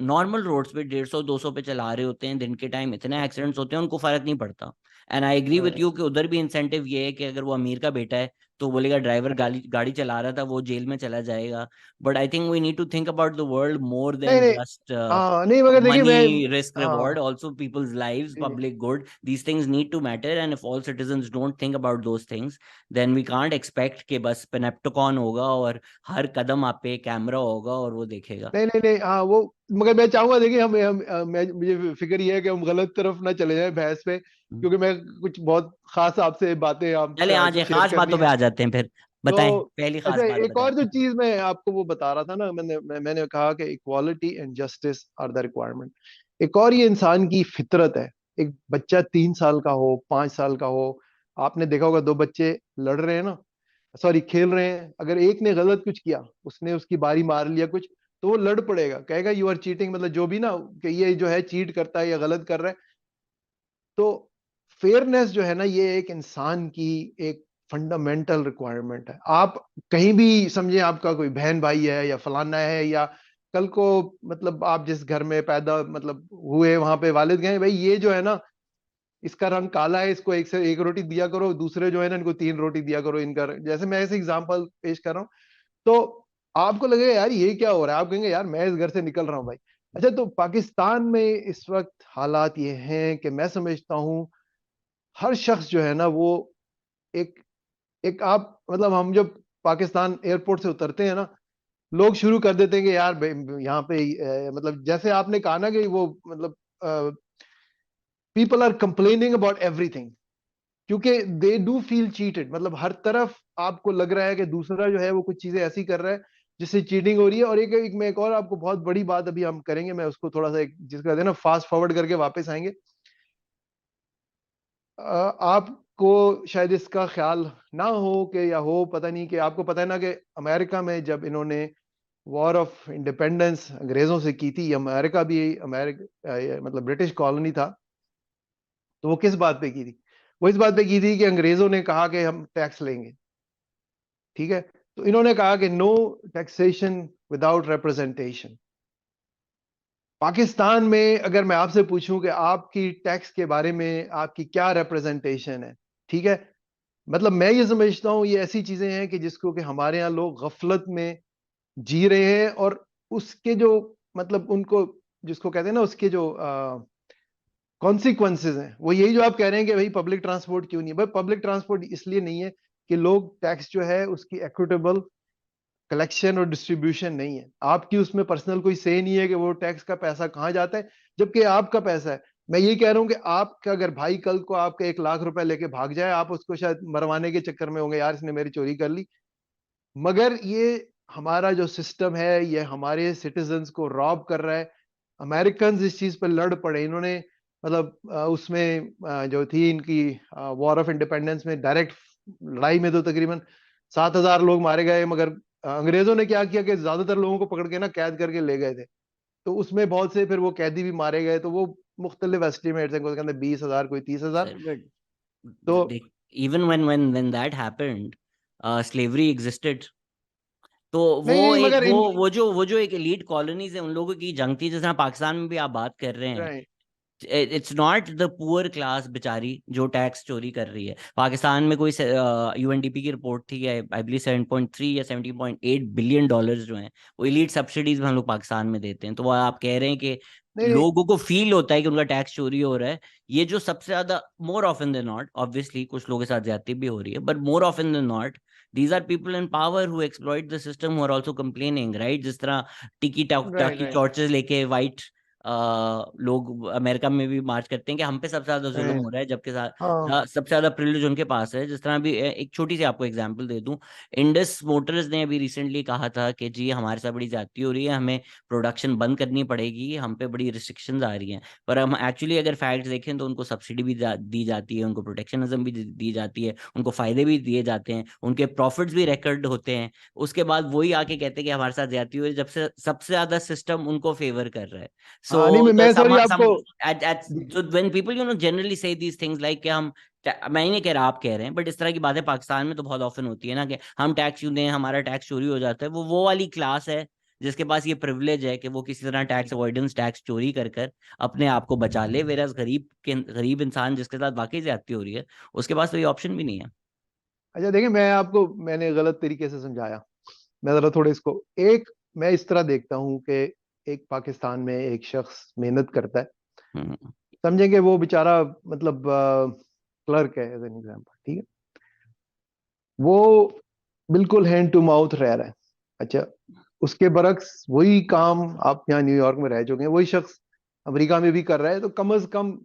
नॉर्मल रोड्स पे 150 200 पे चला रहे होते हैं, दिन के टाइम इतने एक्सीडेंट्स होते हैं उनको फर्क नहीं पड़ता। And I agree with you कि उधर भी इंसेंटिव ये है कि अगर वो अमीर का बेटा है तो बोलेगा ड्राइवर गाड़ी गाड़ी चला रहा था, वो जेल में चला जाएगा। But I think we need to think about the world more नहीं देन नहीं, जस्ट हाँ नहीं, मगर देखिए मैं, money, risk, reward. हाँ Also, people's lives, ji, public good. These things need to matter. And if all citizens don't think about those things, then we can't expect कि बस पेनेप्टोकॉन होगा और हर कदम आप पे कैमरा होगा और वो देखेगा। नहीं नहीं नहीं, हाँ वो, मगर मैं चाहूंगा देखिए मैं मुझे फिक्र ये है कि हम गलत तरफ ना चले जाएं बहस पे, हम्म। क्योंकि मैं कुछ बहुत खास आपसे बातें चले आपसे आज आज ये शेयर खास करनी बातों पे है। आ जाते हैं फिर। बताएं, तो पहली खास अच्छा, बात एक और बताएं। जो चीज मैं आपको वो बता रहा था ना, मैंने कहा कि equality and justice are the requirement. एक और ये इंसान की फितरत है। एक बच्चा 3 साल का हो, 5 साल का हो, आपने देखा होगा दो बच्चे लड़ रहे हैं ना, सॉरी खेल रहे हैं, अगर एक ने गलत कुछ किया, उसने उसकी बारी मार लिया कुछ, तो वो लड़ पड़ेगा, कहेगा यू आर चीटिंग, मतलब जो भी ना, कि ये जो है चीट करता है या गलत कर रहा है। तो फेयरनेस जो है ना, ये एक इंसान की एक फंडामेंटल रिक्वायरमेंट है। आप कहीं भी समझे, आपका कोई बहन भाई है या फलाना है, या कल को मतलब आप जिस घर में पैदा मतलब हुए, वहां पे वालिद गए भाई, ये जो है ना, इसका रंग काला है, इसको एक से एक रोटी दिया करो, दूसरे जो है ना इनको 3 रोटी दिया करो, इनका जैसे मैं ऐसे एग्जांपल पेश कर रहा हूँ। तो आपको लगेगा यार ये क्या हो रहा है, आप कहेंगे यार मैं इस घर से निकल रहा हूँ भाई। अच्छा, तो पाकिस्तान में इस वक्त हालात ये हैं कि मैं समझता हूँ हर शख्स जो है ना वो एक एक आप मतलब हम जब पाकिस्तान एयरपोर्ट से उतरते हैं ना, लोग शुरू कर देते हैं कि यार यहाँ पे मतलब जैसे आपने कहा ना कि वो मतलब people are complaining about everything, क्योंकि दे डू फील चीटेड। मतलब हर तरफ आपको लग रहा है कि दूसरा जो है वो कुछ चीजें ऐसी कर रहा है जिससे चीटिंग हो रही है। और एक मैं एक और आपको बहुत बड़ी बात अभी हम करेंगे, मैं उसको थोड़ा सा एक जिसको कहते हैं ना फास्ट फॉरवर्ड करके वापस आएंगे। आपको शायद इसका ख्याल ना हो कि या हो पता नहीं, कि आपको पता है ना कि अमेरिका में जब इन्होंने वॉर ऑफ इंडिपेंडेंस अंग्रेजों से की थी, अमेरिका भी अमेरिका मतलब ब्रिटिश कॉलोनी था, तो वो किस बात पे की थी? वो इस बात पे की थी कि अंग्रेजों ने कहा कि हम टैक्स लेंगे, ठीक है? तो इन्होंने कहा कि no taxation without representation. Pakistan में अगर मैं आपसे पूछूं कि आपकी टैक्स के बारे में आपकी क्या रिप्रेजेंटेशन है, ठीक है, मतलब मैं ये समझता हूं ये ऐसी चीजें हैं कि जिसको कि हमारे यहाँ लोग गफलत में जी रहे हैं, और उसके जो मतलब उनको जिसको कहते हैं ना उसके जो कॉन्सिक्वेंसेज हैं, वो यही जो आप कह रहे हैं कि भाई पब्लिक ट्रांसपोर्ट क्यों नहीं है। भाई पब्लिक ट्रांसपोर्ट इसलिए नहीं है कि लोग टैक्स जो है उसकी इक्विटेबल कलेक्शन और डिस्ट्रीब्यूशन नहीं है, आपकी उसमें पर्सनल कोई से नहीं है कि वो टैक्स का पैसा कहाँ जाता है, जबकि आपका पैसा है। मैं ये कह रहा हूँ कि आपका अगर भाई कल को आपका 1 लाख रुपए लेके भाग जाए, आप उसको शायद मरवाने के चक्कर में होंगे, यार इसने मेरी चोरी कर ली। मगर ये हमारा जो सिस्टम है ये हमारे सिटीजन्स को रॉब कर रहा है। अमेरिकन इस चीज पर लड़ पड़े, इन्होंने मतलब उसमें जो थी इनकी वॉर ऑफ इंडिपेंडेंस में डायरेक्ट लड़ाई में तो तकरीबन 7,000 लोग मारे गए, मगर अंग्रेजों ने क्या किया कि ज्यादातर लोगों को पकड़ के ना कैद करके ले गए थे। तो उसमें बहुत से फिर वो कैदी भी मारे गए, तो वो मुख्तलिफ एस्टिमेट है, कोई कहते 20,000, कोई 30,000। सर बट तो even when that happened, slavery existed. तो नहीं वो नहीं, एक मगर इन वो जो एक एलीट कॉलोनीज है उन लोगों की जंग थी, जैसे पाकिस्तान में भी आप बात कर रहे हैं। Right it's not the poor class बेचारी जो टैक्स चोरी कर रही है। पाकिस्तान में कोई यूएनडीपी की रिपोर्ट थी, आई बिलीव 7.3 या 17.8 बिलियन डॉलर्स जो हैं वो इलीट सब्सिडीज में हम लोग पाकिस्तान में देते हैं। तो वो आप कह रहे हैं कि नहीं नहीं, लोगों को फील होता है कि उनका टैक्स चोरी हो रहा है। ये जो सबसे ज्यादा, more often than not, obviously कुछ लोगों के साथ ज्यादती भी हो रही है, but more often than not these are people in power who exploit the system who are also complaining, right? जिस तरह टिकी राइट टाकी राइट टॉर्चेस लेके वाइट लोग अमेरिका में भी मार्च करते हैं कि हम पे सबसे ज्यादा जुल्म राइट, हो रहा है, जबकि हाँ सबसे ज्यादा प्रिविलेज उनके पास है। जिस तरह भी एक छोटी सी आपको एग्जांपल दे दूं, इंडस मोटर्स ने अभी रिसेंटली कहा था कि जी हमारे साथ बड़ी ज्यादती हो रही है, हमें प्रोडक्शन बंद करनी पड़ेगी, हम पे बड़ी रिस्ट्रिक्शंस आ रही हैं। पर हम एक्चुअली अगर फैक्ट देखें तो उनको सब्सिडी भी दी जाती है, उनको प्रोटेक्शनिज्म भी दी जाती है, उनको फायदे भी दिए जाते हैं, उनके प्रॉफिट्स भी रिकॉर्ड होते हैं। उसके बाद वही आके कहते हैं कि हमारे साथ ज्यादती हो रही है, जब से सबसे ज्यादा सिस्टम उनको फेवर कर रहा है। हाँ, नहीं So the मैं सॉरी some आपको so when people generally say these things like कि हम मैं ही नहीं कह रहा, आप कह रहे हैं, बट इस तरह की बातें पाकिस्तान में तो बहुत ऑफन होती है ना कि हम टैक्स क्यों दें, हमारा टैक्स चोरी हो जाता है। वो वाली क्लास है जिसके पास ये प्रिविलेज है कि वो किसी तरह टैक्स अवॉइडेंस, टैक्स चोरी कर कर अपने आप को बचा ले। वेराज गरीब इंसान जिसके साथ वाकई ज्यादती हो रही है, उसके पास तो ये ऑप्शन भी नहीं है। अच्छा देखिए, मैंने गलत तरीके से समझाया। मैं जरा थोड़े इसको मैं इस तरह देखता हूँ कि एक पाकिस्तान में एक शख्स मेहनत करता है, हम्म। समझेंगे वो बेचारा मतलब क्लर्क है एज एन एग्जाम्पल, ठीक है, वो बिल्कुल हैंड टू माउथ रह रहा है। अच्छा, उसके बरक्स वही काम आप यहाँ न्यूयॉर्क में रह चुके हैं, वही शख्स अमेरिका में भी कर रहा है, तो कम से कम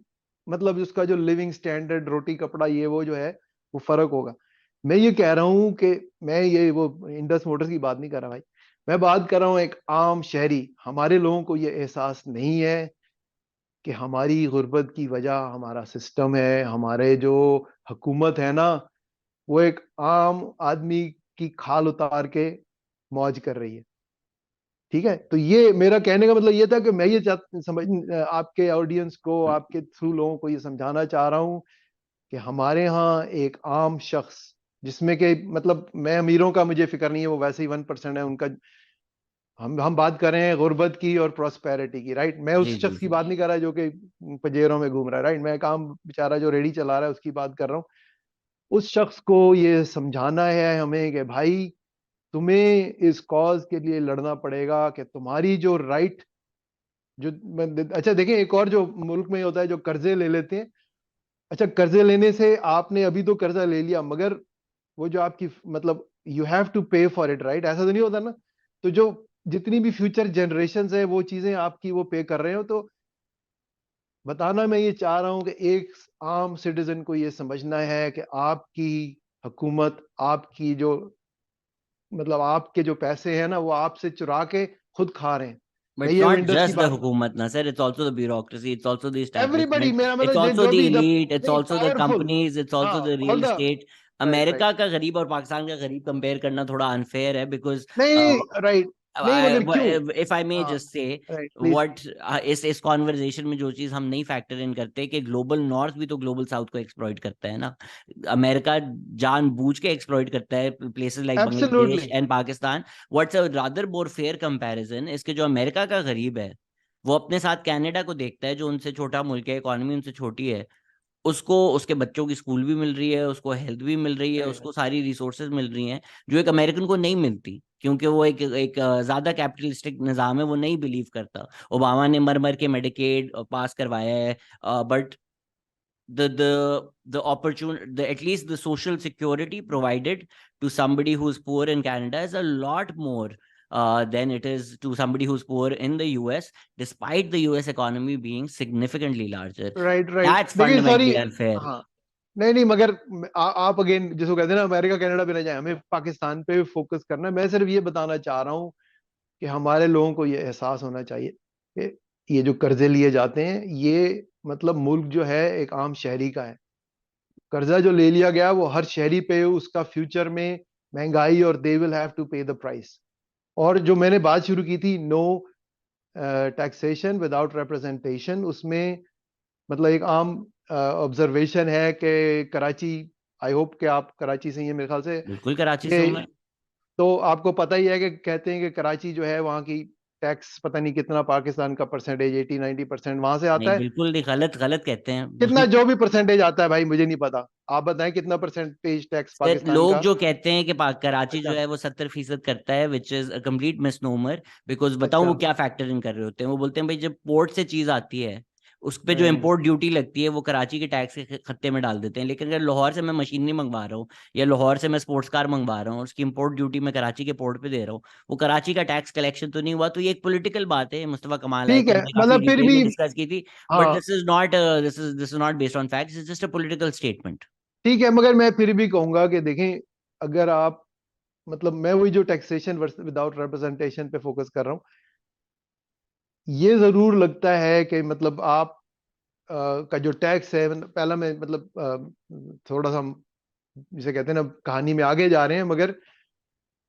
मतलब उसका जो लिविंग स्टैंडर्ड, रोटी कपड़ा ये वो जो है, वो फर्क होगा। मैं ये कह रहा हूँ कि मैं ये वो इंडस मोटर्स की बात नहीं कर रहा भाई, मैं बात कर रहा हूँ एक आम शहरी। हमारे लोगों को ये एहसास नहीं है कि हमारी गुर्बत की वजह हमारा सिस्टम है, हमारे जो हुकूमत है ना, वो एक आम आदमी की खाल उतार के मौज कर रही है। ठीक है, तो ये मेरा कहने का मतलब ये था कि मैं ये समझ आपके ऑडियंस को, आपके थ्रू लोगों को ये समझाना चाह रहा हूँ कि हमारे यहाँ एक आम शख्स, जिसमें कि मतलब मैं अमीरों का मुझे फिक्र नहीं है, वो वैसे ही 1% है उनका। हम बात कर रहे हैं गुर्बत की और प्रोस्पेरिटी की, राइट। मैं जी उस जी शख्स की जी। बात नहीं कर रहा जो कि पजेरों में घूम रहा है, राइट। मैं काम बेचारा जो रेडी चला रहा है उसकी बात कर रहा हूँ। उस शख्स को ये समझाना है हमें कि भाई, तुम्हें इस कॉज के लिए लड़ना पड़ेगा कि तुम्हारी जो राइट, जो अच्छा देखिए, एक और जो मुल्क में होता है, जो कर्जे ले लेते हैं। अच्छा, कर्जे लेने से आपने अभी तो कर्जा ले लिया, मगर वो जो आपकी मतलब यू हैव टू पे फॉर इट, राइट, ऐसा तो नहीं होता ना। तो जो जितनी भी फ्यूचर जनरेशन है, वो चीजें आपकी वो पे कर रहे हो। तो बताना मैं ये चाह रहा हूं कि एक आम सिटीजन को ये समझना है कि आपकी हुकूमत, आपकी जो मतलब आपके जो पैसे हैं ना, वो आपसे चुरा के खुद खा रहे हैं। But मैं it's ये not इंडस की just the बात, हुकूमत ना sir, it's also the bureaucracy, it's also the everybody, establishment, मेरा it's मतलब also जो the भी elite, it's नहीं also the powerful, companies, it's हाँ, also the all real the, estate. Right right, America का गरीब और पाकिस्तान का गरीब कंपेयर करना थोड़ा अनफेयर है, बिकॉज नहीं राइट, नहीं मगर क्यों, इफ आई मे हाँ, just say right please, what, इस कॉन्वर्जेशन में जो चीज हम नहीं फैक्टर इन करते कि ग्लोबल नॉर्थ भी तो ग्लोबल साउथ को एक्सप्लॉइट करता है ना। अमेरिका जानबूझ के एक्सप्लॉइट करता है places like Bangladesh absolutely, and Pakistan. What's a rather more fair comparison इसके, जो अमेरिका का गरीब है वो अपने साथ कनाडा को देखता है जो उनसे छोटा मुल्क है, इकोनॉमी उनसे छोटी है, उसको उसके बच्चों की स्कूल भी मिल रही है, उसको हेल्थ भी मिल रही है, उसको सारी रिसोर्सेज मिल रही हैं जो एक अमेरिकन को नहीं मिलती, क्योंकि वो एक ज्यादा कैपिटलिस्टिक निजाम है, वो नहीं बिलीव करता। ओबामा ने मर मर के मेडिकेड पास करवाया है, but the opportunity, the at least the social security provided to somebody who's poor in Canada is a lot more than it is to somebody who's poor in the US, despite the US economy being significantly larger. Right right, That's देखिए sorry, fundamentally unfair. हाँ, नहीं नहीं मगर आप again जिसको कहते हैं ना, अमेरिका कनाडा पे ना जाए, हमें पाकिस्तान पे फोकस करना है। मैं सिर्फ ये बताना चाह रहा हूँ कि हमारे लोगों को ये एहसास होना चाहिए कि ये जो कर्जे लिए जाते हैं, ये मतलब मुल्क जो है एक आम शहरी का है। कर्जा जो ले लिया गया वो हर शहरी पे उसका फ्यूचर में महंगाई, और दे विल हैव टू पे द प्राइस। और जो मैंने बात शुरू की थी, नो टैक्सेशन विदाउट रिप्रेजेंटेशन, उसमें मतलब एक आम ऑब्जर्वेशन है कि कराची, आई होप कि आप कराची से ही हैं मेरे ख्याल से, बिल्कुल कराची से हूं मैं। कि तो आपको पता ही है कि कहते हैं कि कराची जो है वहाँ की टैक्स पता नहीं कितना, पाकिस्तान का परसेंटेज 80-90% वहां से आता नहीं है। बिल्कुल नहीं, गलत गलत कहते कितना हैं। जो भी परसेंटेज आता है भाई, मुझे नहीं पता, आप बताएं कितना परसेंटेज टैक्स सर पाकिस्तान लोग का। जो कहते हैं कि कराची जो अच्छा है वो 70% करता है, which is a complete misnomer. Because बताऊं अच्छा, वो क्या फैक्टर इन कर रहे होते हैं, वो बोलते हैं भाई जब पोर्ट से चीज आती है उस पे जो हम्म, इम्पोर्ट ड्यूटी लगती है वो कराची के टैक्स के खत्ते में डाल देते हैं, लेकिन अगर लाहौर से मैं मशीनरी मंगवा रहा हूँ या लाहौर से मैं स्पोर्ट्स कार मंगवा रहा हूँ, उसकी इम्पोर्ट ड्यूटी मैं कराची के पोर्ट पे दे रहा हूँ, वो कराची का टैक्स कलेक्शन तो नहीं हुआ। तो ये एक पॉलिटिकल बात है, मुस्तफा कमाल आए ठीक थे, है, हमने काफी मतलब फिर डिटेल भी, में डिस्कस की थी। बट हाँ, this is not based on facts, it's just a political statement. ठीक है, मगर मैं फिर भी कहूंगा कि देखें, अगर आप मतलब मैं वही जो टैक्सेशन विदाउट रिप्रेजेंटेशन पे फोकस कर रहा हूँ, ये जरूर लगता है कि मतलब आप का जो टैक्स है, पहला मैं मतलब थोड़ा सा हम जिसे कहते हैं ना कहानी में आगे जा रहे हैं, मगर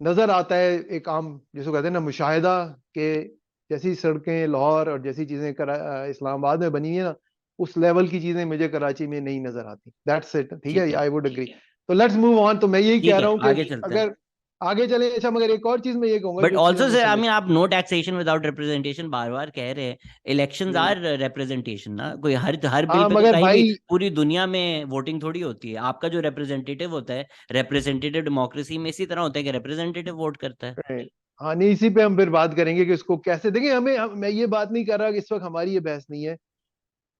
नजर आता है एक आम जिसको कहते हैं ना मुशाहिदा, के जैसी सड़कें लाहौर और जैसी चीजें इस्लामाबाद में बनी है ना, उस लेवल की चीजें मुझे कराची में नहीं नजर आती। दैट्स इट, ठीक ठीक है, है। I would agree. तो लेट्स मूव ऑन। तो मैं यही ठीक कह है रहा हूँ कि आगे चलते हैं। अगर आगे चले। अच्छा मगर एक और चीज मैं ये कहूंगा बट जो चीज ऑल्सो हमें सर, आई समझ। मीन, आप नो टैक्सेशन विदाउट रिप्रेजेंटेशन बार बार कह रहे हैं। Elections hmm. आर रिप्रेजेंटेशन ना, कोई हर बिल हाँ पे तो मगर कहीं भी भाई, पूरी दुनिया में वोटिंग थोड़ी होती है। आपका जो रिप्रेजेंटेटिव होता है, रिप्रेजेंटेटिव डेमोक्रेसी में इसी तरह होता है कि रिप्रेजेंटेटिव वोट करता है। हाँ नहीं, इसी पे हम फिर बात करेंगे कि इसको कैसे देखिए। मैं ये बात नहीं कर रहा कि इस वक्त हमारी ये बहस नहीं है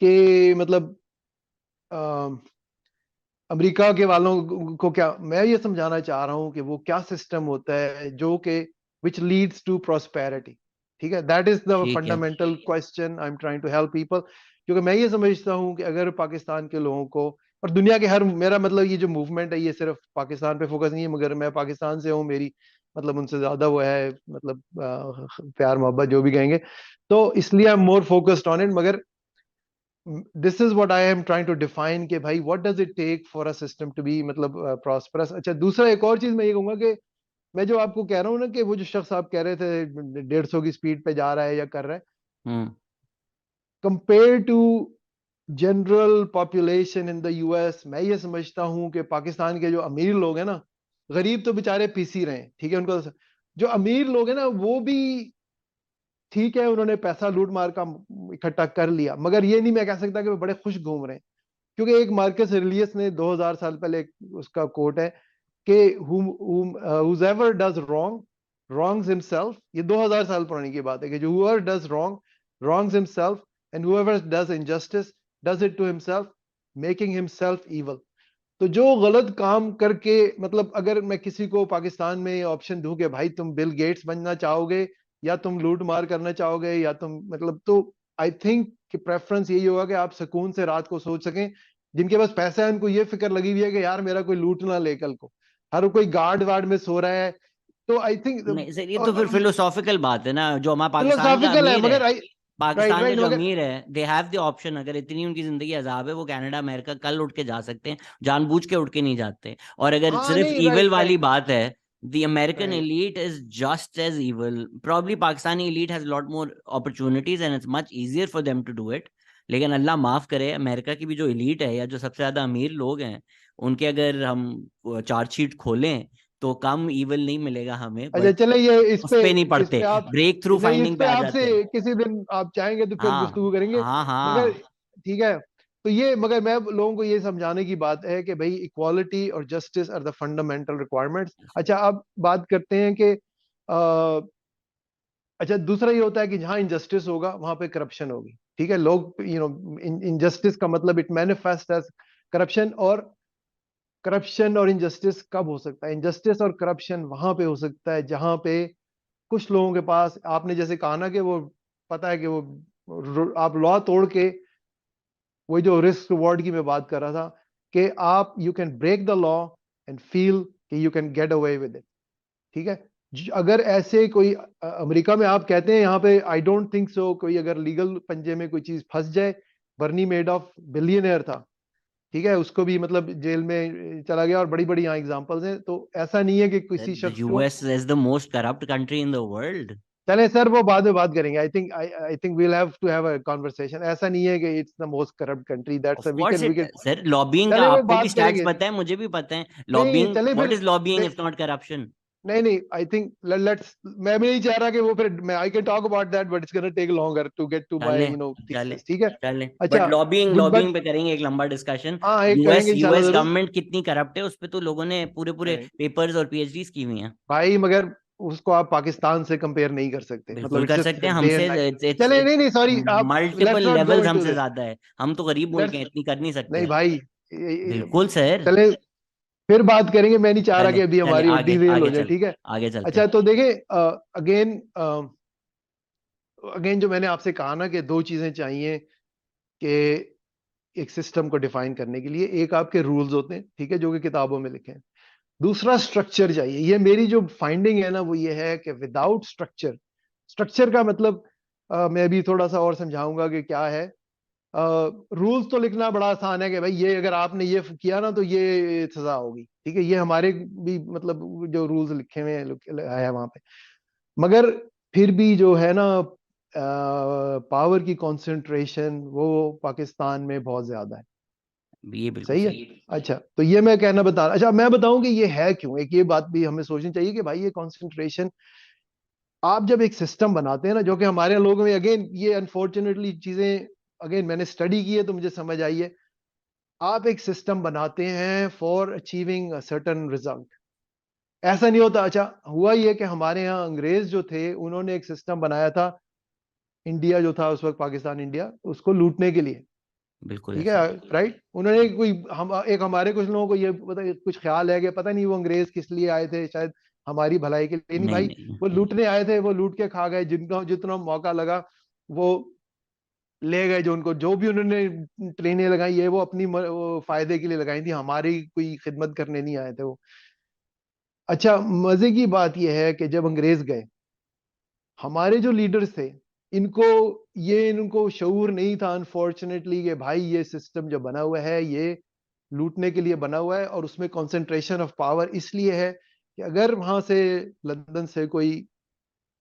कि मतलब अमेरिका के वालों को क्या, मैं ये समझाना चाह रहा हूं कि वो क्या सिस्टम होता है जो कि विच लीड्स टू प्रॉस्पेरिटी। ठीक है, दैट इज द ठीक है। Fundamental question I am trying to help people. क्योंकि मैं ये समझता हूं कि अगर पाकिस्तान के लोगों को और दुनिया के हर, मेरा मतलब ये जो मूवमेंट है ये सिर्फ पाकिस्तान पे फोकस नहीं है, मगर मैं पाकिस्तान से हूँ, मेरी मतलब उनसे ज्यादा वो है, मतलब प्यार मोहब्बत जो भी कहेंगे, तो इसलिए I am more focused on it. मगर this is what I am trying to define कि भाई what does it take for a system to be मतलब प्रॉस्परस। अच्छा दूसरा एक और चीज मैं ये कहूंगा कि मैं जो आपको कह रहा हूँ ना कि वो जो शख्स आप कह रहे थे 150 की स्पीड पे जा रहा है या कर रहा है, hmm. Compare to general population in the US, मैं ये समझता हूँ कि पाकिस्तान के जो अमीर लोग हैं ना, गरीब तो बेचारे पीसी रहे हैं, ठीक है, उनको जो अमीर लोग हैं ना वो भी ठीक है, उन्होंने पैसा लूट मार का इकट्ठा कर लिया, मगर ये नहीं मैं कह सकता कि वो बड़े खुश घूम रहे हैं। क्योंकि एक मार्कस एरेलियस ने 2000 साल पहले उसका कोट है कि whoever does wrong wrongs himself। ये 2000 साल पुरानी की बात है कि जो whoever does wrong wrongs himself and whoever does injustice does it to himself, making himself evil। तो जो गलत काम करके, मतलब अगर मैं किसी को पाकिस्तान में ऑप्शन दूं कि भाई तुम बिल गेट्स बनना चाहोगे या तुम लूट मार करना चाहोगे या तुम मतलब, तो आई थिंक कि प्रेफरेंस यही होगा कि आप सुकून से रात को सोच सकें। जिनके पास पैसा है उनको ये फिक्र लगी हुई है कि यार मेरा कोई लूट ना ले कल को, हर कोई गार्ड वार्ड में सो रहा है। तो आई थिंक नहीं सर, ये तो फिर फिलोसॉफिकल बात है ना। जो हमारा पाकिस्तान का फिलोसॉफिकल है अमीर है, मगर आई, राइट पाकिस्तान का राइट जो मगर अमीर है, दे हैव द ऑप्शन। अगर इतनी उनकी जिंदगी अजाब है, वो कनाडा अमेरिका कल उठ के जा सकते हैं, जानबूझ के उठ के नहीं जाते। और अगर हाँ सिर्फ नहीं, ईविल राइट वाली राइट बात है, the American right. elite is just as evil. Probably Pakistani elite has a lot more opportunities and it's much easier for them to do it. लेकिन अल्लाह माफ करे, अमेरिका की भी जो elite है या जो सबसे ज्यादा अमीर लोग हैं, उनके अगर हम चार्जशीट खोलें तो कम evil नहीं मिलेगा हमें, अच्छा बट चले ये उस पे नहीं इस पे पढ़ते, आप, ब्रेक थ्रू नहीं इस फाइंडिंग पे पे आ आपसे जाते हैं। किसी दिन आप चाहेंगे तो फिर हाँ गुफ्तगू करेंगे। हाँ मगर हाँ। ठीक है, तो ये मगर मैं लोगों को ये समझाने की बात है कि भाई इक्वालिटी और justice are the fundamental requirements. अच्छा अब बात करते हैं कि अच्छा दूसरा ये होता है कि जहां इनजस्टिस होगा वहां पे करप्शन होगी। ठीक है, लोग इनजस्टिस का मतलब इट मैनिफेस्ट एज करप्शन। और इनजस्टिस कब हो सकता है? इनजस्टिस और करप्शन वहां पे हो सकता है जहां पे कुछ लोगों के पास, आपने जैसे कहा ना कि वो पता है कि वो आप लॉ तोड़ के, वही जो रिस्क रिवॉर्ड की मैं बात कर रहा था कि आप you can break the law and feel कि you can get away with it. ठीक है, अगर ऐसे कोई अमेरिका में आप कहते हैं यहाँ पे, आई डोंट थिंक सो, कोई अगर लीगल पंजे में कोई चीज फंस जाए, बर्नी मेडॉफ बिलियनियर था, ठीक है, उसको भी मतलब जेल में चला गया, और बड़ी बड़ी यहाँ एग्जांपल्स हैं, तो ऐसा नहीं है कि किसी The शख्स को। US is the most corrupt country in the world. चले सर वो बाद में बात करेंगे। I think we'll have to have a conversation. ऐसा नहीं है कि it's the most corrupt country, that's Of we course can it, we can. Sir lobbying का चले वो आपको भी बात स्टैट्स करेंगे। पता है, मुझे भी पता है। नहीं लॉबिंग, चले व्हाट फिर is lobbying if not corruption? नहीं नहीं, आई थिंक लेट्स, मैं भी नहीं चाह रहा कि वो फिर मैं I can talk about that but it's gonna take longer to get to my चलें, चलें, थीसिस। ठीक है, चलें, बट अच्छा लॉबिंग, बट लॉबिंग पे करेंगे एक लंबा डिस्कशन। हाँ एक यूएस करेंगे इंशाल्लाह यूएस जरूर। गवर्नमेंट कितनी करप्ट है, उस पे तो लोगों ने पूरे पूरे नहीं, पेपर्स और पीएचडीज की हुई हैं। भाई मगर उसको आप पाकिस्तान से कंपेयर नहीं कर सकते, मतलब बिल्कुल इट्स कर जस्ट सकते हैं डे हमसे। And night. इट्स चले नहीं नहीं सॉरी, आप multiple let's not go levels into हमसे दिस, ज्यादा है। हम तो गरीब मुल्क हैं, लेट्स, इतनी कर नहीं सकते नहीं हैं। भाई बिल्कुल सर। चले फिर बात करेंगे। मैं नहीं चाह रहा चले, कि अभी चले हमारी आगे, डिरेल हो आगे जाए, चल, ठीक है। आगे चलते अच्छा हैं। तो देखें, अगेन अगेन जो मैंने आपसे कहा ना कि दो चीजें चाहिए कि एक सिस्टम को डिफाइन करने के लिए, एक आपके रूल्स होते हैं, ठीक है, जो कि किताबों में लिखे हैं। दूसरा स्ट्रक्चर चाहिए। ये मेरी जो फाइंडिंग है ना वो ये है कि विदाउट स्ट्रक्चर, स्ट्रक्चर का मतलब मैं अभी थोड़ा सा और समझाऊंगा कि क्या है। रूल्स तो लिखना बड़ा आसान है कि भाई ये अगर आपने ये किया ना तो ये सजा होगी, ठीक है, ये हमारे भी मतलब जो रूल्स लिखे हुए है वहां पे। मगर फिर भी जो है ना पावर की कंसंट्रेशन वो पाकिस्तान में बहुत ज्यादा है। ये बिल्कुल सही है। सही। अच्छा, तो ये मैं कहना बता रहा, अच्छा मैं बताऊं कि ये है क्यों, एक ये बात भी हमें सोचनी चाहिए कि भाई ये कंसंट्रेशन, आप जब एक सिस्टम बनाते हैं ना, जो कि हमारे लोगों में अगेन ये अनफॉर्चुनेटली चीजें, अगेन मैंने स्टडी की है तो मुझे समझ आई है, आप एक सिस्टम बनाते हैं for achieving a certain result, ऐसा नहीं होता। अच्छा, हुआ ये कि हमारे यहाँ अंग्रेज जो थे उन्होंने एक सिस्टम बनाया था, इंडिया जो था उस वक्त, पाकिस्तान इंडिया, उसको लूटने के लिए। बिल्कुल ठीक है, ऐसा। राइट। उन्होंने कोई, हम एक हमारे कुछ लोगों को ये पता, कुछ ख्याल है कि पता नहीं वो अंग्रेज किस लिए आए थे, शायद हमारी भलाई के लिए, नहीं नहीं भाई, नहीं। वो लूटने आए थे, वो लूट के खा गए, जितना जितना मौका लगा वो ले गए, जो उनको जो भी उन्होंने ट्रेनें लगाई है वो अपनी वो फायदे के लिए लगाई थी, हमारी कोई खिदमत करने नहीं आए थे वो। अच्छा, मजे की बात यह है कि जब अंग्रेज गए, हमारे जो लीडर्स थे, इनको इनको शऊर नहीं था अनफॉर्चुनेटली कि भाई ये सिस्टम जो बना हुआ है ये लूटने के लिए बना हुआ है, और उसमें कंसंट्रेशन ऑफ पावर इसलिए है कि अगर वहां से लंदन से कोई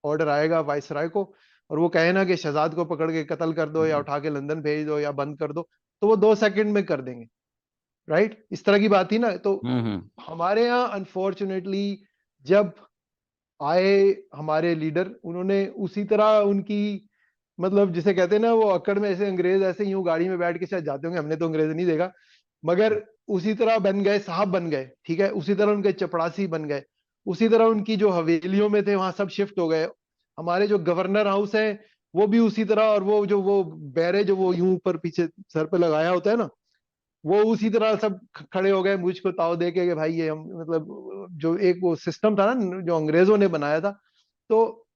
ऑर्डर आएगा वाइसराय को, और वो कहे ना कि शहजाद को पकड़ के कत्ल कर दो या हम्म उठा के लंदन भेज दो या बंद कर दो, तो वो 2 सेकंड में कर देंगे, राइट। इस तरह की बात थी ना। तो हम्म। हमारे यहाँ अनफॉर्चुनेटली जब आए हमारे लीडर, उन्होंने उसी तरह उनकी, मतलब जिसे कहते हैं ना, वो अक्कड़ में, ऐसे अंग्रेज ऐसे यूं गाड़ी में बैठ के शायद जाते होंगे, हमने तो अंग्रेज नहीं देखा, मगर उसी तरह बन गए, साहब बन गए, ठीक है, उसी तरह उनके चपड़ासी बन गए, उसी तरह उनकी जो हवेलियों में थे वहां सब शिफ्ट हो गए। हमारे जो गवर्नर हाउस है वो भी उसी तरह, और वो जो वो बैरे जो वो यूं ऊपर पीछे सर पे लगाया होता है ना, वो उसी तरह सब खड़े हो गए मुझको ताव दे के कि भाई ये हम, मतलब जो एक वो सिस्टम था ना जो अंग्रेजों ने बनाया था, तो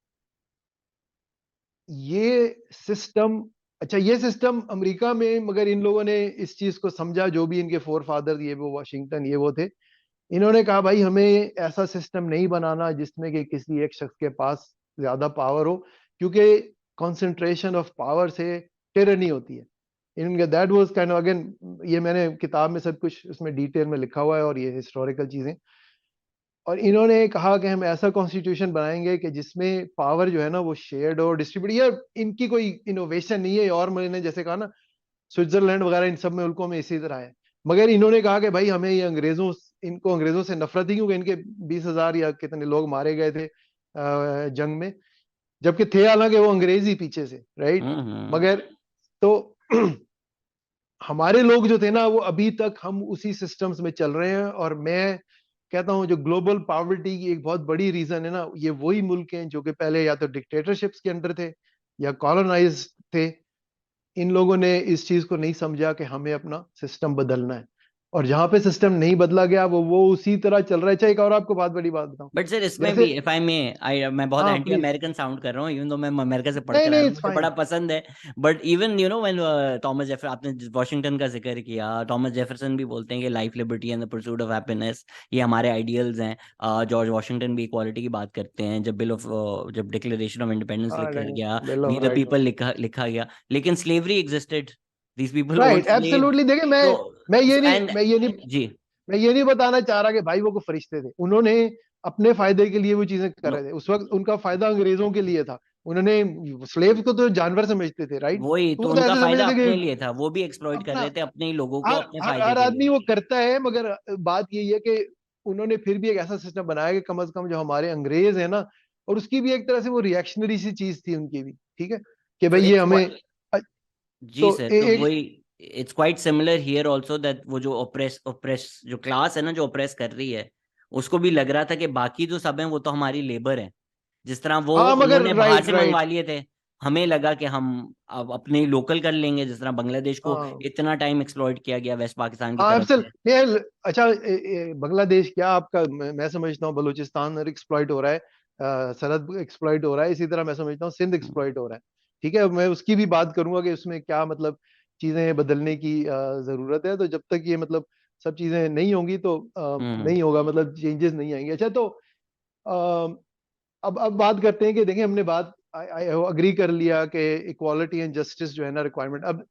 ये सिस्टम, अच्छा ये सिस्टम अमेरिका में, मगर इन लोगों ने इस चीज को समझा, जो भी इनके फोर फादर ये वो वाशिंगटन ये वो थे, इन्होंने कहा भाई हमें ऐसा सिस्टम नहीं बनाना जिसमें कि किसी एक शख्स के पास ज्यादा पावर हो, क्योंकि कंसंट्रेशन ऑफ पावर से टिरनी होती है। इनके that was kind of, again ये मैंने किताब में सब कुछ उसमें डिटेल में लिखा हुआ है, और ये हिस्टोरिकल चीजें, और इन्होंने कहा कि हम ऐसा कॉन्स्टिट्यूशन बनाएंगे कि जिसमें पावर जो है ना वो शेयर्ड और डिस्ट्रीब्यूट, ये इनकी कोई इनोवेशन नहीं है, और मैंने जैसे कहा ना स्विट्जरलैंड वगैरह इन सब में मुल्कों में इसी तरह है। मगर इन्होंने कहा कि भाई हमें ये अंग्रेजों, इनको अंग्रेजों से नफरत थी, क्योंकि इनके 20,000 या कितने लोग मारे गए थे जंग में, जबकि थे हालांकि वो अंग्रेज ही पीछे से, राइट। हम्म। मगर तो हमारे लोग जो थे ना वो अभी तक हम उसी सिस्टम्स में चल रहे हैं, और मैं कहता हूं जो ग्लोबल पॉवर्टी की एक बहुत बड़ी रीजन है ना, ये वही मुल्क हैं जो कि पहले या तो डिक्टेटरशिप्स के अंडर थे या कॉलोनाइज थे। इन लोगों ने इस चीज को नहीं समझा कि हमें अपना सिस्टम बदलना है, और जहां पे सिस्टम नहीं बदला गया वो उसी तरह चल रहा है। चाहे एक और आपको बहुत बड़ी बात बताऊं, बट सर इसमें जैसे, भी इफ आई में आई मैं बहुत हाँ एंटी प्लीज, अमेरिकन साउंड कर रहा हूँ, इवन दो मैं अमेरिका से पढ़ नहीं कर आया नहीं हूँ, इट्स मुझे बड़ा फाइन। पसंद है। But even you know when Thomas Jefferson आपने वॉशिंगटन का जिक्र किया, थॉमस जेफरसन भी बोलते हैं कि life liberty and the pursuit of happiness ये हमारे आइडियल्स हैं। जॉर्ज वॉशिंगटन भी इक्वालिटी की बात करते हैं, जब बिल ऑफ जब डिक्लेरेशन ऑफ इंडिपेंडेंस हाँ, लिखा गया, bill we of the right, people लिखा लिखा गया, लेकिन slavery existed, these people own right, slaves. Absolutely. देखिए तो एंड जी। मैं ये नहीं बताना चाह रहा कि भाई वो को फरिश्ते थे, उन्होंने अपने फायदे के लिए वो चीजें कर नो, रहे थे, उस वक्त उनका फायदा अंग्रेजों के लिए था। उन्होंने स्लेव को तो जानवर समझते थे, राइट। वही तो तो वो तो उनका ऐसे फायदा समझते थे अपने कि लिए था, वो भी एक्सप्लॉइट कर अपना, रहे थे अपने ही लोगों को हर अपने हर फायदे हर के आदमी लिए। वो करता है, मगर बात यही है कि उन्होंने फिर भी एक ऐसा सिस्टम बनाया कि कम से कम जो हमारे अंग्रेज है ना, और उसकी भी एक तरह से वो रिएक्शनरी सी चीज थी उनकी भी, ठीक है, कि सो भाई ये इट्स हमें जी तो सर, तो एक, वही it's quite similar here also that वो जो ओप्रेस जो क्लास है ना जो ओप्रेस कर रही है, उसको भी लग रहा था कि बाकी जो सब हैं वो तो हमारी लेबर है। जिस तरह वो हाँ मगर उन्होंने बाहर राइट से मंगवा राइट, लिए थे, हमें लगा कि हम अब अपने लोकल कर लेंगे, जिस तरह बांग्लादेश को हाँ इतना टाइम एक्सप्लॉइट किया गया वेस्ट पाकिस्तान की हाँ तरफ एब्सल से। नहीं, अच्छा बांग्लादेश क्या आपका, मैं समझता हूँ बलूचिस्तान एक्सप्लॉइट हो रहा है, सरहद एक्सप्लॉइट हो रहा है, इसी तरह मैं समझता हूँ सिंध एक्सप्लॉइट हो रहा है। ठीक है, मैं उसकी भी बात करूंगा कि उसमें क्या मतलब चीजें बदलने की जरूरत है। तो जब तक ये मतलब सब चीजें नहीं होंगी तो हम्म नहीं होगा, मतलब चेंजेस नहीं आएंगे। अच्छा, तो अ, अब बात करते हैं कि देखिए हमने बात अग्री कर लिया कि इक्वालिटी एंड जस्टिस जो है ना रिक्वायरमेंट। अब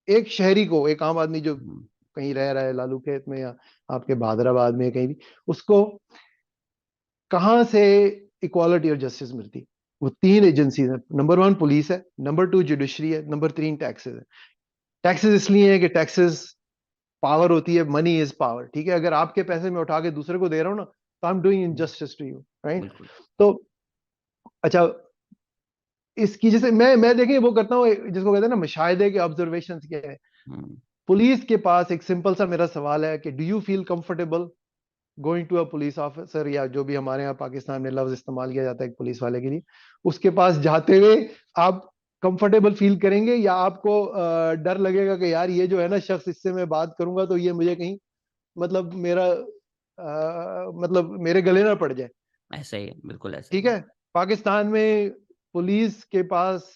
एक शहरी को, एक आम आदमी जो हम्म कहीं रह रहा है लालू खेत में या आपके बहादराबाद में कहीं भी, उसको कहाँ से इक्वालिटी और जस्टिस मिलती? वो 3 एजेंसीज है, नंबर 1 पुलिस है, नंबर 2 जुडिशरी है, नंबर 3 टैक्सेस है। टैक्सेस इसलिए है कि टैक्सेस पावर होती है, मनी इज पावर, ठीक है। अगर आपके पैसे में उठा के दूसरे को दे रहा हूँ ना, तो I am doing injustice to you, right. बिल्कुल। तो अच्छा, इसकी जैसे मैं देखिए वो करता हूँ, जिसको कहते हैं ना मुशाहिदे के ऑब्जर्वेशंस के हैं। हम्म। पुलिस के पास एक सिंपल सा मेरा सवाल है कि do you feel comfortable going to a police officer, या जो भी हमारे यहाँ पाकिस्तान में लफ्ज इस्तेमाल किया जाता है एक पुलिस वाले के लिए, उसके पास जाते हुए आप कंफर्टेबल फील करेंगे, या आपको डर लगेगा कि यार ये जो है ना शख्स, इससे मैं बात करूंगा तो ये मुझे कहीं मतलब मेरा मतलब मेरे गले ना पड़ जाए। ऐसा ही है, बिल्कुल ऐसा ही ठीक है। है। पाकिस्तान में पुलिस के पास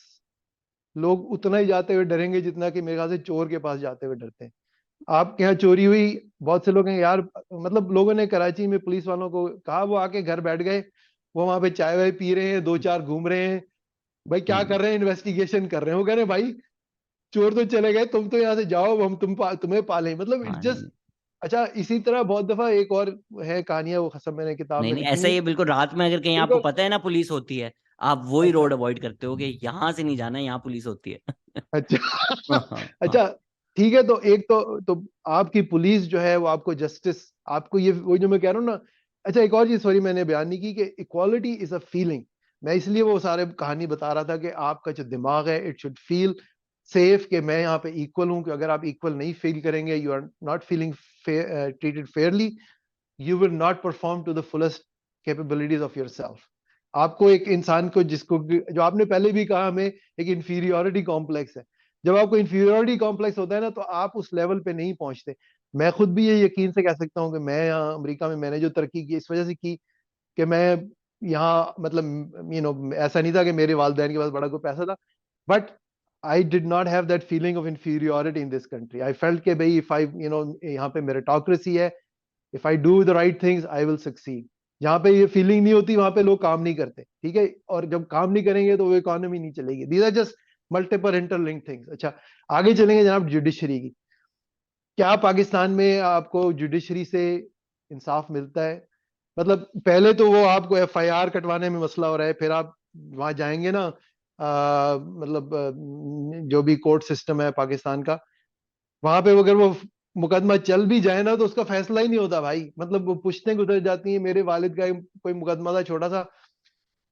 लोग उतना ही जाते हुए डरेंगे जितना कि मेरे ख्याल से चोर के पास जाते हुए डरते हैं। आपके यहाँ चोरी हुई, बहुत से लोग हैं यार, मतलब लोगों ने कराची में पुलिस वालों को कहा, वो आके घर बैठ गए, वो वहां पे चाय वाय पी रहे हैं, दो चार घूम रहे हैं, भाई क्या हम्म। कर रहे हैं, इन्वेस्टिगेशन कर रहे हैं। वो कह रहे हैं भाई चोर तो चले गए, तुम तो यहाँ से जाओ, हम तुम्हें पालें, मतलब इट्स हाँ जस्ट। नहीं, अच्छा, इसी तरह बहुत दफा एक और है कहानियां, वो सब मैंने किताब नहीं में नहीं, लिखी ऐसा हुई ही है। है बिल्कुल। रात में अगर कहीं आपको बिल्कुल। पता है ना पुलिस होती है, आप वही अच्छा। रोड अवॉइड करते हो कि यहाँ से नहीं जाना, यहाँ पुलिस होती है। अच्छा। हाँ हाँ हाँ। अच्छा, ठीक है। तो एक तो आपकी पुलिस जो है वो आपको जस्टिस, आपको ये वो जो मैं कह रहा हूँ ना। अच्छा, एक और चीज सॉरी मैंने बयान नहीं की कि इक्वालिटी इज अ फीलिंग। मैं इसलिए वो सारे कहानी बता रहा था कि आपका जो दिमाग है इट शुड फील सेफ, कि मैं यहाँ पे इक्वल हूँ। कि अगर आप इक्वल नहीं फील करेंगे, you are not feeling treated fairly, you will not perform to the fullest capabilities of yourself. आपको एक इंसान को, जिसको जो आपने पहले भी कहा, हमें एक इंफीरियोरिटी कॉम्प्लेक्स है। जब आपको इंफीरियोरिटी कॉम्प्लेक्स होता है ना, तो आप उस लेवल पे नहीं पहुंचते। मैं खुद भी ये यकीन से कह सकता हूँ कि मैं यहाँ अमेरिका में मैंने जो तरक्की की, इस वजह से की कि मैं यहाँ मतलब ऐसा नहीं था कि मेरे वालिदैन के पास बड़ा कोई पैसा था, but I did not have that feeling of inferiority in this country. I felt के भाई, इफ आई यहाँ पे मेरिटोक्रेसी है, if I do the right things I will succeed. जहां पे ये फीलिंग नहीं होती, वहां पे लोग काम नहीं करते, ठीक है। और जब काम नहीं करेंगे तो वो इकोनॉमी नहीं चलेगी। These are just multiple interlinked things. अच्छा, आगे चलेंगे जनाब जुडिशरी की। क्या पाकिस्तान में आपको जुडिशरी से इंसाफ मिलता है? मतलब पहले तो वो आपको एफआईआर कटवाने में मसला हो रहा है, फिर आप वहां जाएंगे ना, मतलब जो भी कोर्ट सिस्टम है पाकिस्तान का, वहां पे अगर वो मुकदमा चल भी जाए ना, तो उसका फैसला ही नहीं होता भाई। मतलब वो पुश्तें गुजर जाती हैं। मेरे वालिद का कोई मुकदमा था छोटा सा,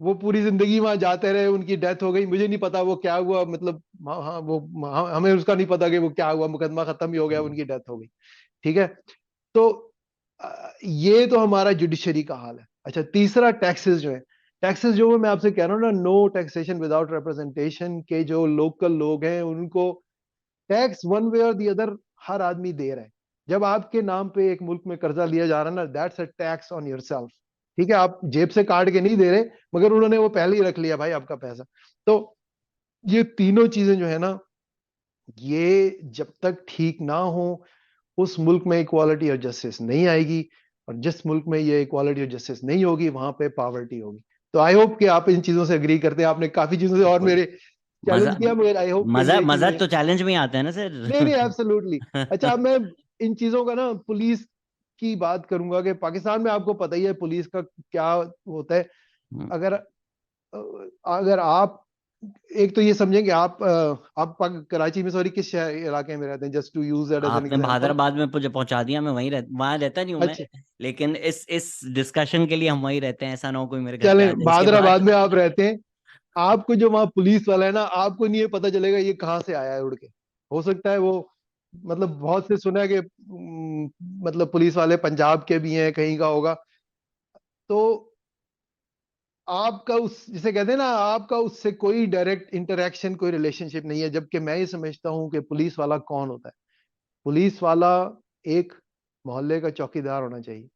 वो पूरी जिंदगी वहां जाते रहे, उनकी डेथ हो गई, मुझे नहीं पता वो क्या हुआ, मतलब हाँ हाँ, वो हमें उसका नहीं पता कि वो क्या हुआ, मुकदमा खत्म ही हो गया, हम्म। उनकी डेथ हो गई। ठीक है। तो ये तो हमारा जुडिशरी का हाल है। अच्छा, तीसरा टैक्सेस जो है, टैक्सेस जो मैं आपसे कह रहा हूँ ना, नो टैक्सेशन विदाउट रिप्रेजेंटेशन, के जो लोकल लोग हैं उनको टैक्स वन वे और दी अदर हर आदमी दे रहा है। जब आपके नाम पे एक मुल्क में कर्जा लिया जा रहा है ना, that's a tax on yourself. ठीक है, आप जेब से काट के नहीं दे रहे, मगर उन्होंने वो पहले ही रख लिया भाई आपका पैसा। तो ये तीनों चीजें जो है ना, ये जब तक ठीक ना हो, उस मुल्क में इक्वालिटी और जस्टिस नहीं आएगी। और जिस मुल्क में ये इक्वालिटी और जस्टिस नहीं होगी, वहां पे पॉवर्टी होगी। तो आई होप कि आप इन चीजों से एग्री करते हैं। आपने काफी चीजों से और बिल्कुल। मेरे मजा चैलेंज किया, मगर आई होप कि मजा ये कि मजा मैं तो चैलेंज में ही आता है ना नहीं नहीं, सर। एब्सोल्युटली। अच्छा, अब मैं इन चीजों का ना पुलिस की बात करूंगा कि पाकिस्तान में आपको पता ही है पुलिस का क्या होता है। हम्म। अगर अगर आप एक तो ये समझें कि आप कराची में, सॉरी, किस शहर इलाके में रहते हैं, just to use that as an आपने एग्जांपल। बहादुराबाद में मुझे पहुंचा दिया, मैं वहां रहता नहीं हूँ मैं। अच्छा, लेकिन इस डिस्कशन के लिए हम वहीं रहते हैं, ऐसा ना हो कोई मेरे घर पे आ चलें, जाए इसके बहादुराबाद बाद। में आप रहते हैं। आपको जो वहां पुलिस वाला है ना, आपको नहीं ये पता चलेगा ये कहाँ से आया है उड़ के। हो सकता है वो, मतलब बहुत से सुना है कि मतलब पुलिस वाले पंजाब के भी हैं, कहीं का होगा। तो आपका उस, जिसे कहते हैं ना, आपका उससे कोई डायरेक्ट इंटरेक्शन, कोई रिलेशनशिप नहीं है। जबकि मैं ये समझता हूँ कि पुलिस वाला कौन होता है। पुलिस वाला एक मोहल्ले का चौकीदार होना चाहिए।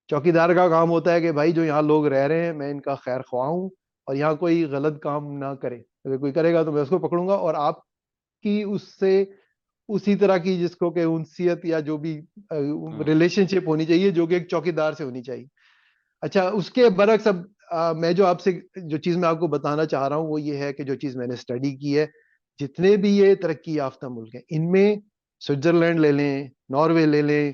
चौकीदार का काम होता है कि भाई जो यहाँ लोग रह रहे हैं, मैं इनका खैर ख्वाह हूँ, और यहाँ कोई गलत काम ना करे। अगर कोई करेगा तो मैं उसको पकड़ूंगा। और आपकी उससे उसी तरह की, जिसको कि उनसियत या जो भी हम्म। रिलेशनशिप होनी चाहिए, जो कि एक चौकीदार से होनी चाहिए। अच्छा, उसके बरक्स अब मैं जो आपसे, जो चीज मैं आपको बताना चाह रहा हूँ वो ये है कि जो चीज मैंने स्टडी की है, जितने भी ये तरक्की याफ्ता मुल्क हैं, इनमें स्विट्जरलैंड ले लें, नॉर्वे ले लें,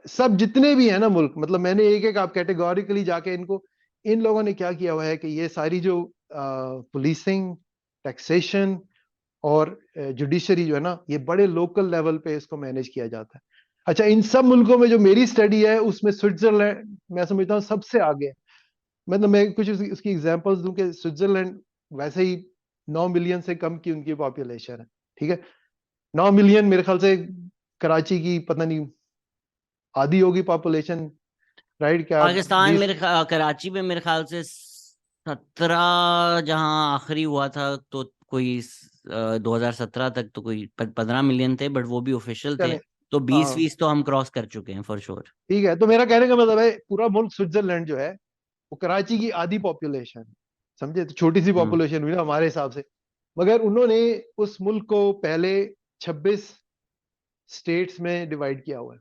सब जितने भी है ना मुल्क, मतलब मैंने एक एक आप कैटेगोरिकली जाके इनको, इन लोगों ने क्या किया हुआ है कि ये सारी जो पुलिसिंग, टैक्सेशन और जुडिशरी जो है ना, ये बड़े लोकल लेवल पे इसको मैनेज किया जाता है। अच्छा, इन सब मुल्कों में जो मेरी स्टडी है उसमें स्विट्जरलैंड मैं समझता हूँ सबसे आगे है। मतलब मैं कुछ उसकी एग्जांपल्स दूं कि स्विट्जरलैंड वैसे ही 9 मिलियन से कम की उनकी पॉपुलेशन है, ठीक है। 9 मिलियन मेरे ख्याल से कराची की पता नहीं आधी होगी पॉपुलेशन, राइट? क्या पाकिस्तान 20? कराची में मेरे ख्याल से 17, जहाँ आखिरी हुआ था तो कोई 2017 तक तो कोई 15 मिलियन थे, बट वो भी ऑफिशियल थे। चले, तो बीस हाँ, फीस तो हम क्रॉस कर चुके हैं फॉर श्योर। ठीक है। तो मेरा कहने का मतलब है पूरा मुल्क स्विट्जरलैंड जो है वो कराची की आधी पॉपुलेशन, समझे? तो छोटी सी हम्म। पॉपुलेशन हुई ना हमारे हिसाब से। मगर उन्होंने उस मुल्क को पहले 26 स्टेट्स में डिवाइड किया हुआ है।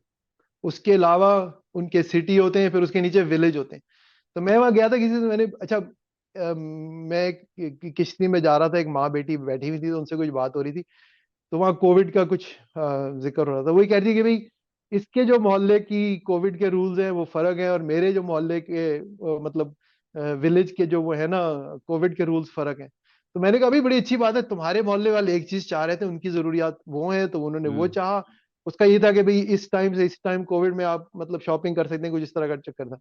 उसके अलावा उनके सिटी होते हैं, फिर उसके नीचे विलेज होते हैं। तो मैं वहां गया था किसी से, मैंने अच्छा मैं किश्ती में जा रहा था, एक माँ बेटी बैठी हुई थी, तो उनसे कुछ बात हो रही थी। तो वहाँ कोविड का कुछ जिक्र हो रहा था। वही कह रही थी कि भाई इसके जो मोहल्ले की कोविड के रूल्स हैं वो फर्क है, और मेरे जो मोहल्ले के मतलब विलेज के जो वो है ना कोविड के रूल्स फर्क हैं। तो मैंने कहा भाई बड़ी अच्छी बात है, तुम्हारे मोहल्ले वाले एक चीज चाह रहे थे, उनकी जरूरियात वो है, तो उन्होंने वो हम्म। चाहा। उसका ये था कि भाई इस टाइम से इस टाइम कोविड में आप मतलब शॉपिंग कर सकते हैं, कुछ इस तरह का चक्कर था।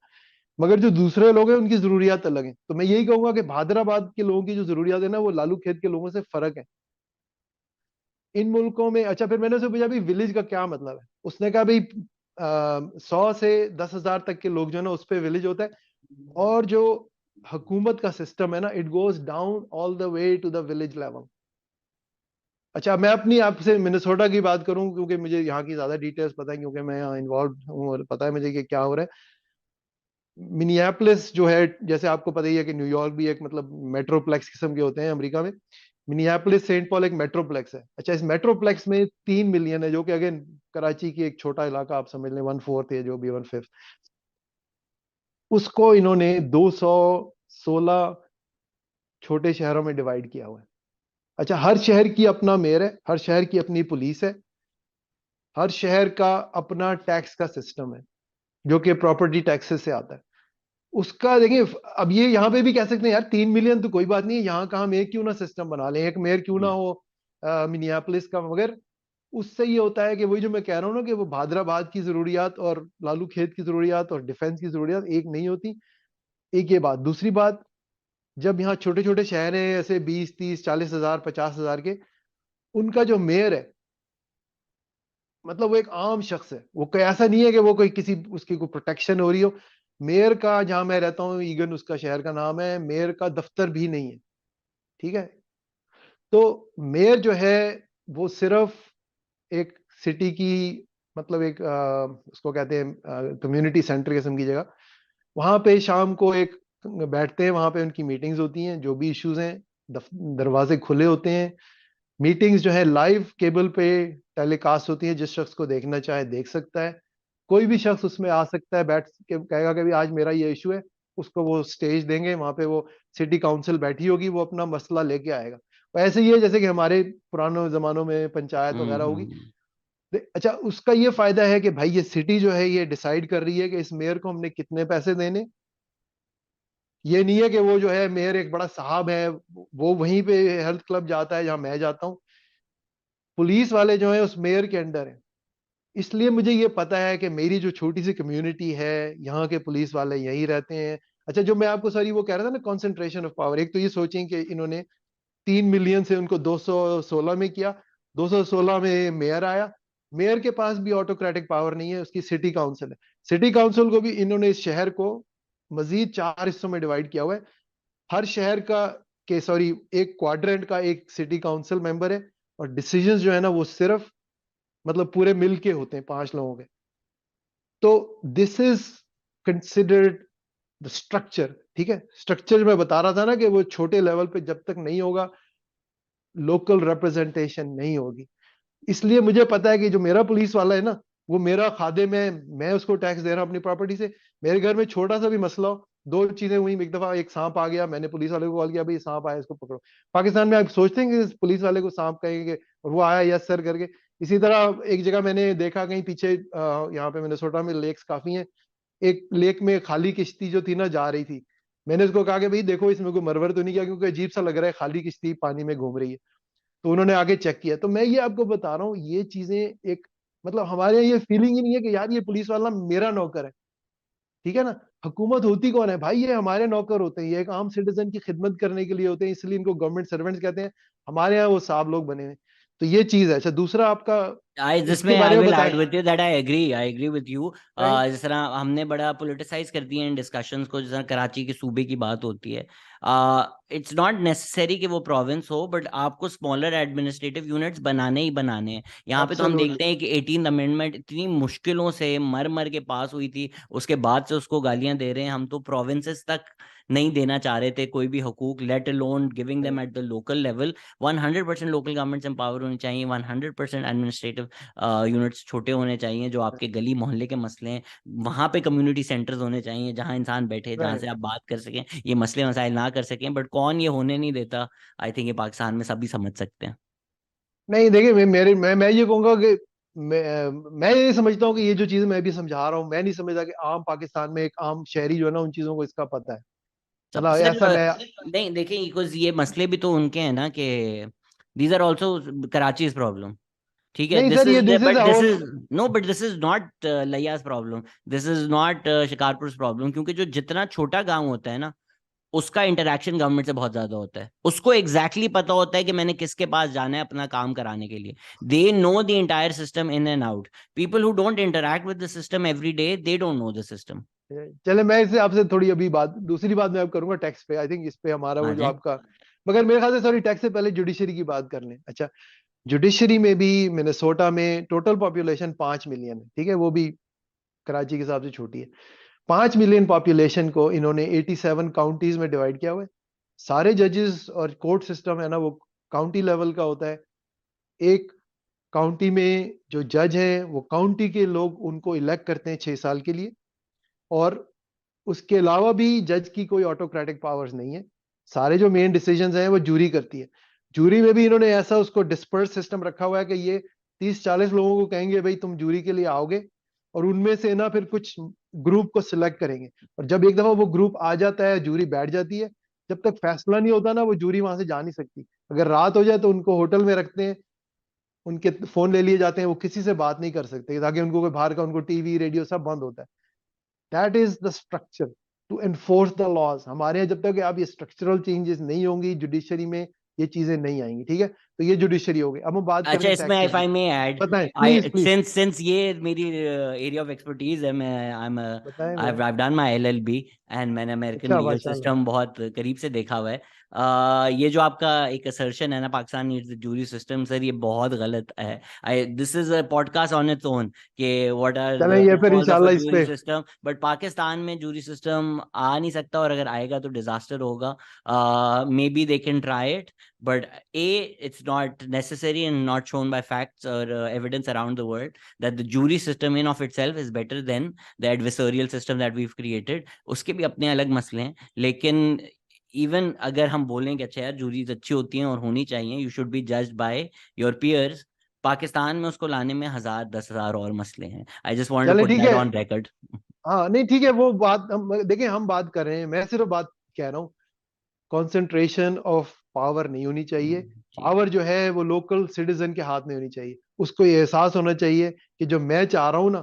मगर जो दूसरे लोग हैं उनकी जरूरियात अलग है। तो मैं यही कहूंगा कि भादराबाद के लोगों की जो जरूरियात है ना वो लालू खेत के लोगों से फर्क है इन मुल्कों में। अच्छा, फिर मैंने उससे पूछा भाई विलेज का क्या मतलब है? उसने कहा भाई 100 से 10,000 तक के लोग जो है ना उस पे विलेज होता है। और जो हुकूमत का सिस्टम है ना, it goes down all the way to the village level. अच्छा, मैं अपनी आपसे मिनेसोटा की बात करूं क्योंकि मुझे यहाँ की ज्यादा डिटेल्स पता है, क्योंकि मैं यहाँ इन्वॉल्व हूँ और पता है मुझे कि क्या हो रहा है। मिनियापोलिस जो है, जैसे आपको पता ही है कि न्यूयॉर्क भी एक मतलब मेट्रोप्लेक्स किस्म के होते हैं अमेरिका में। मिनियापोलिस सेंट पॉल एक मेट्रोप्लेक्स है। अच्छा, इस मेट्रोप्लेक्स में 3 मिलियन है, जो कि अगेन कराची की एक छोटा इलाका आप समझ लें, 1/4 है जो भी 1/5। उसको इन्होंने 216 छोटे शहरों में डिवाइड किया हुआ है। अच्छा, हर शहर की अपना मेयर है, हर शहर की अपनी पुलिस है, हर शहर का अपना टैक्स का सिस्टम है जो कि प्रॉपर्टी टैक्सेस से आता है। उसका देखिए, अब ये यहाँ पे भी कह सकते हैं यार 3 मिलियन तो कोई बात नहीं है, यहाँ का हम एक क्यों ना सिस्टम बना लें, एक मेयर क्यों ना हम्म। हो मिनियापोलिस का। मगर उससे ये होता है कि वही जो मैं कह रहा हूँ ना कि वो भादराबाद की जरूरियात और लालू खेत की जरूरियात और डिफेंस की जरूरियात एक नहीं होती। एक ये बात। दूसरी बात, जब यहाँ छोटे छोटे शहर हैं ऐसे 20, 30, 40 हजार 50 हजार के, उनका जो मेयर है मतलब वो एक आम शख्स है। वो कोई ऐसा नहीं है कि वो कोई किसी उसकी कोई प्रोटेक्शन हो रही हो। मेयर का, जहां मैं रहता हूँ ईगन उसका शहर का नाम है, मेयर का दफ्तर भी नहीं है, ठीक है। तो मेयर जो है वो सिर्फ एक सिटी की मतलब एक उसको कहते हैं कम्युनिटी सेंटर किस्म की जगह। वहां पे शाम को एक बैठते हैं, वहां पे उनकी मीटिंग्स होती हैं, जो भी इश्यूज हैं दरवाजे खुले होते हैं। मीटिंग्स जो है लाइव केबल पे टेलीकास्ट होती है, जिस शख्स को देखना चाहे देख सकता है। कोई भी शख्स उसमें आ सकता है, बैठ के कहेगा कि भी आज मेरा ये इशू है, उसको वो स्टेज देंगे, वहां पे वो सिटी काउंसिल बैठी होगी, वो अपना मसला लेके आएगा। वैसे ही है जैसे कि हमारे पुराने जमानों में पंचायत वगैरह होगी। हम्म। अच्छा, उसका ये फायदा है कि भाई ये सिटी जो है ये डिसाइड कर रही है कि इस मेयर को हमने कितने पैसे देने। ये नहीं है कि वो जो है मेयर एक बड़ा साहब है, वो वहीं पे हेल्थ क्लब जाता है जहां मैं जाता हूँ। पुलिस वाले जो है उस मेयर के अंडर है। इसलिए मुझे ये पता है कि मेरी जो छोटी सी कम्युनिटी है, यहाँ के पुलिस वाले यहीं रहते हैं। अच्छा, जो मैं आपको सॉरी वो कह रहा था ना कॉन्सेंट्रेशन ऑफ पावर, एक तो ये सोचें कि इन्होंने 3 मिलियन से उनको 216 में किया। 216 में मेयर आया। मेयर के पास भी ऑटोक्रेटिक पावर नहीं है, उसकी सिटी काउंसिल है। सिटी काउंसिल को भी इन्होंने इस शहर को मजीद 4 हिस्सों में डिवाइड किया हुआ है। हर शहर का के सॉरी एक क्वाड्रेंट का एक सिटी काउंसिल मेंबर है, और डिसीजंस जो है ना वो सिर्फ मतलब पूरे मिल के होते हैं 5 लोगों के। तो this is considered the structure, ठीक है। स्ट्रक्चर मैं बता रहा था ना कि वो छोटे लेवल पे जब तक नहीं होगा, लोकल रिप्रेजेंटेशन नहीं होगी। इसलिए मुझे पता है कि जो मेरा पुलिस वाला है ना, वो मेरा खादे में, मैं उसको टैक्स दे रहा हूँ अपनी प्रॉपर्टी से। मेरे घर में छोटा सा भी मसला हो, 2 चीजें हुई, एक दफा एक सांप आ गया, मैंने पुलिस वाले को कॉल किया भाई सांप आया इसको पकड़ो। पाकिस्तान में आप सोचते हैं कि इस पुलिस वाले को सांप कहेंगे, और वो आया यस सर करके। इसी तरह एक जगह मैंने देखा कहीं पीछे यहाँ पे मिनेसोटा में लेक्स काफी हैं, एक लेक में खाली किश्ती जो थी ना जा रही थी। मैंने उसको कहा कि भाई देखो इसमें कोई मरवर तो नहीं किया, क्योंकि अजीब सा लग रहा है खाली किश्ती पानी में घूम रही है। तो उन्होंने आगे चेक किया। तो मैं ये आपको बता रहा हूँ, ये चीजें एक मतलब हमारे यहाँ ये फीलिंग ही नहीं है कि यार ये पुलिस वाला मेरा नौकर है, ठीक है ना। हुकूमत होती कौन है भाई, ये हमारे नौकर होते हैं, ये एक आम सिटीजन की खिदमत करने के लिए होते हैं, इसलिए इनको गवर्नमेंट सर्वेंट्स कहते हैं। हमारे यहाँ वो साहब लोग बने हुए। तो ये चीज है। अच्छा, दूसरा आपका जिसमें इसके आई बारे में विल बताएं। Add with you that I agree with you. Right. जिस तरह हमने बड़ा पोलिटिसाइज कर दिए इन डिस्कशंस को, जिस तरह कराची के सूबे की बात होती है, इट्स नॉट नेसेसरी कि वो प्रोविंस हो, बट आपको स्मॉलर एडमिनिस्ट्रेटिव यूनिट्स बनाने ही बनाने हैं। यहाँ पे तो हम एब्सोल्युटली। देखते हैं कि 18th अमेंडमेंट इतनी मुश्किलों से मर मर के पास हुई थी, उसके बाद से उसको गालियां दे रहे हैं हम। तो प्रोविंसेस तक नहीं देना चाह रहे थे कोई भी हकूक, let alone giving them at the local level. 100% local governments empower होनी चाहिए, 100% एडमिनिस्ट्रेटिव यूनिट्स छोटे होने चाहिए, जो आपके गली मोहल्ले के मसले हैं वहां पे कम्युनिटी सेंटर्स होने चाहिए, जहां इंसान बैठे, जहां से राइट। आप बात कर सकें, ये मसले मसाइल ना कर सकें। बट कौन ये होने नहीं देता? आई थिंक ये पाकिस्तान में सभी समझ सकते हैं। नहीं देखिए, मैं ये कहूंगा कि मैं ये समझता हूँ कि ये जो चीज मैं भी समझा रहा हूँ, मैं नहीं समझता कि आम पाकिस्तान में एक आम शहरी जो है ना उन चीजों को इसका पता है। मतलब सबसे ऐसा मैं नहीं देखिए, बिकॉज ये मसले भी तो उनके हैं ना, कि these are also Karachi problem. ठीक है, नहीं दिस सर, इज ये this is but this whole. Is no, but this is not लैयास problem, this is not Shikarpur problem. क्योंकि जो जितना छोटा गांव होता है ना, उसका इंटरेक्शन गवर्नमेंट से बहुत ज्यादा होता है, उसको एग्जैक्टली पता होता है कि मैंने किसके पास जाना है अपना काम कराने के लिए। They know the entire system in and out. People who don't interact with the system every day, they don't know the system. चले, मैं इससे आपसे थोड़ी अभी बात, दूसरी बात मैं अब करूंगा टैक्स पे। आई थिंक इस पे हमारा हाँ वो जो जी। आपका, मगर मेरे ख्याल से सॉरी, टैक्स से पहले जुडिशरी की बात कर लें। अच्छा, जुडिशरी में भी मिनेसोटा में टोटल पॉपुलेशन 5 मिलियन है, ठीक है, वो भी कराची के हिसाब से छोटी है। 5 मिलियन पॉपुलेशन को इन्होंने 87 काउंटीज में डिवाइड किया हुआ है। सारे जजेस और कोर्ट सिस्टम है ना वो काउंटी लेवल का होता है। एक काउंटी में जो जज हैं वो काउंटी के लोग उनको इलेक्ट करते हैं 6 साल के लिए। और उसके अलावा भी जज की कोई ऑटोक्रेटिक पावर्स नहीं है। सारे जो मेन डिसीजंस हैं वो जूरी करती है। जूरी में भी इन्होंने ऐसा उसको डिस्पर्स सिस्टम रखा हुआ है कि ये 30-40 लोगों को कहेंगे भाई तुम जूरी के लिए आओगे, और उनमें से ना फिर कुछ ग्रुप को सिलेक्ट करेंगे। और जब एक दफा वो ग्रुप आ जाता है, जूरी बैठ जाती है, जब तक फैसला नहीं होता ना वो जूरी वहां से जा नहीं सकती। अगर रात हो जाए तो उनको होटल में रखते हैं, उनके फोन ले लिए जाते हैं, वो किसी से बात नहीं कर सकते ताकि उनको कोई बाहर का, उनको टीवी रेडियो सब बंद होता है। That is the structure to enforce the laws. हमारे यहाँ जब तक आप ये स्ट्रक्चरल चेंजेस नहीं होंगी जुडिशरी में, ये चीजें नहीं आएंगी, ठीक है। तो ये जुडिशरी हो गई। अब हम बात कर अच्छा, लें इसमें टैक्सेस इफ की। आई मे ऐड, बताएं आई प्लीज प्लीज। सिंस ये मेरी एरिया ऑफ एक्सपर्टीज है, मैं आई एम बताएं आई बताएं। Have done my LLB, and मैंने अमेरिकन अच्छा, लीगल माशाल्लाह। सिस्टम बहुत करीब से देखा हुआ है। ये जो आपका एक असर्शन है ना, Pakistan needs the jury system, sir ये बहुत गलत है। I this is a podcast on its own कि व्हाट आर चलें द ये फिर पिटफॉल्स ऑफ अ इंशाल्लाह इस जूरी पे। सिस्टम। बट पाकिस्तान में जूरी सिस्टम आ नहीं सकता, और अगर आएगा तो डिजास्टर होगा। May be they can try it, but it's not necessary and not shown by facts or evidence around the world that the jury system in of itself is better than the adversarial system that we've created. उसके भी अपने अलग मसले हैं, लेकिन even अगर हम बोलें कि अच्छा यार जूरीज अच्छी होती हैं और होनी चाहिए, you should be judged by your piers, Pakistan में उसको लाने में 1000 10,000 और मसले हैं। आई जस्ट वांट टू चलें पुट ठीक दैट है। On record. हाँ नहीं ठीक है, वो बात हम देखें, हम बात कर रहे हैं, मैं सिर्फ बात कह रहा हूँ, कंसंट्रेशन ऑफ पावर नहीं होनी चाहिए। ठीक है। पावर जो है वो लोकल सिटीजन के हाथ में होनी चाहिए। उसको ये एहसास होना चाहिए कि जो मैं चाह रहा हूँ ना,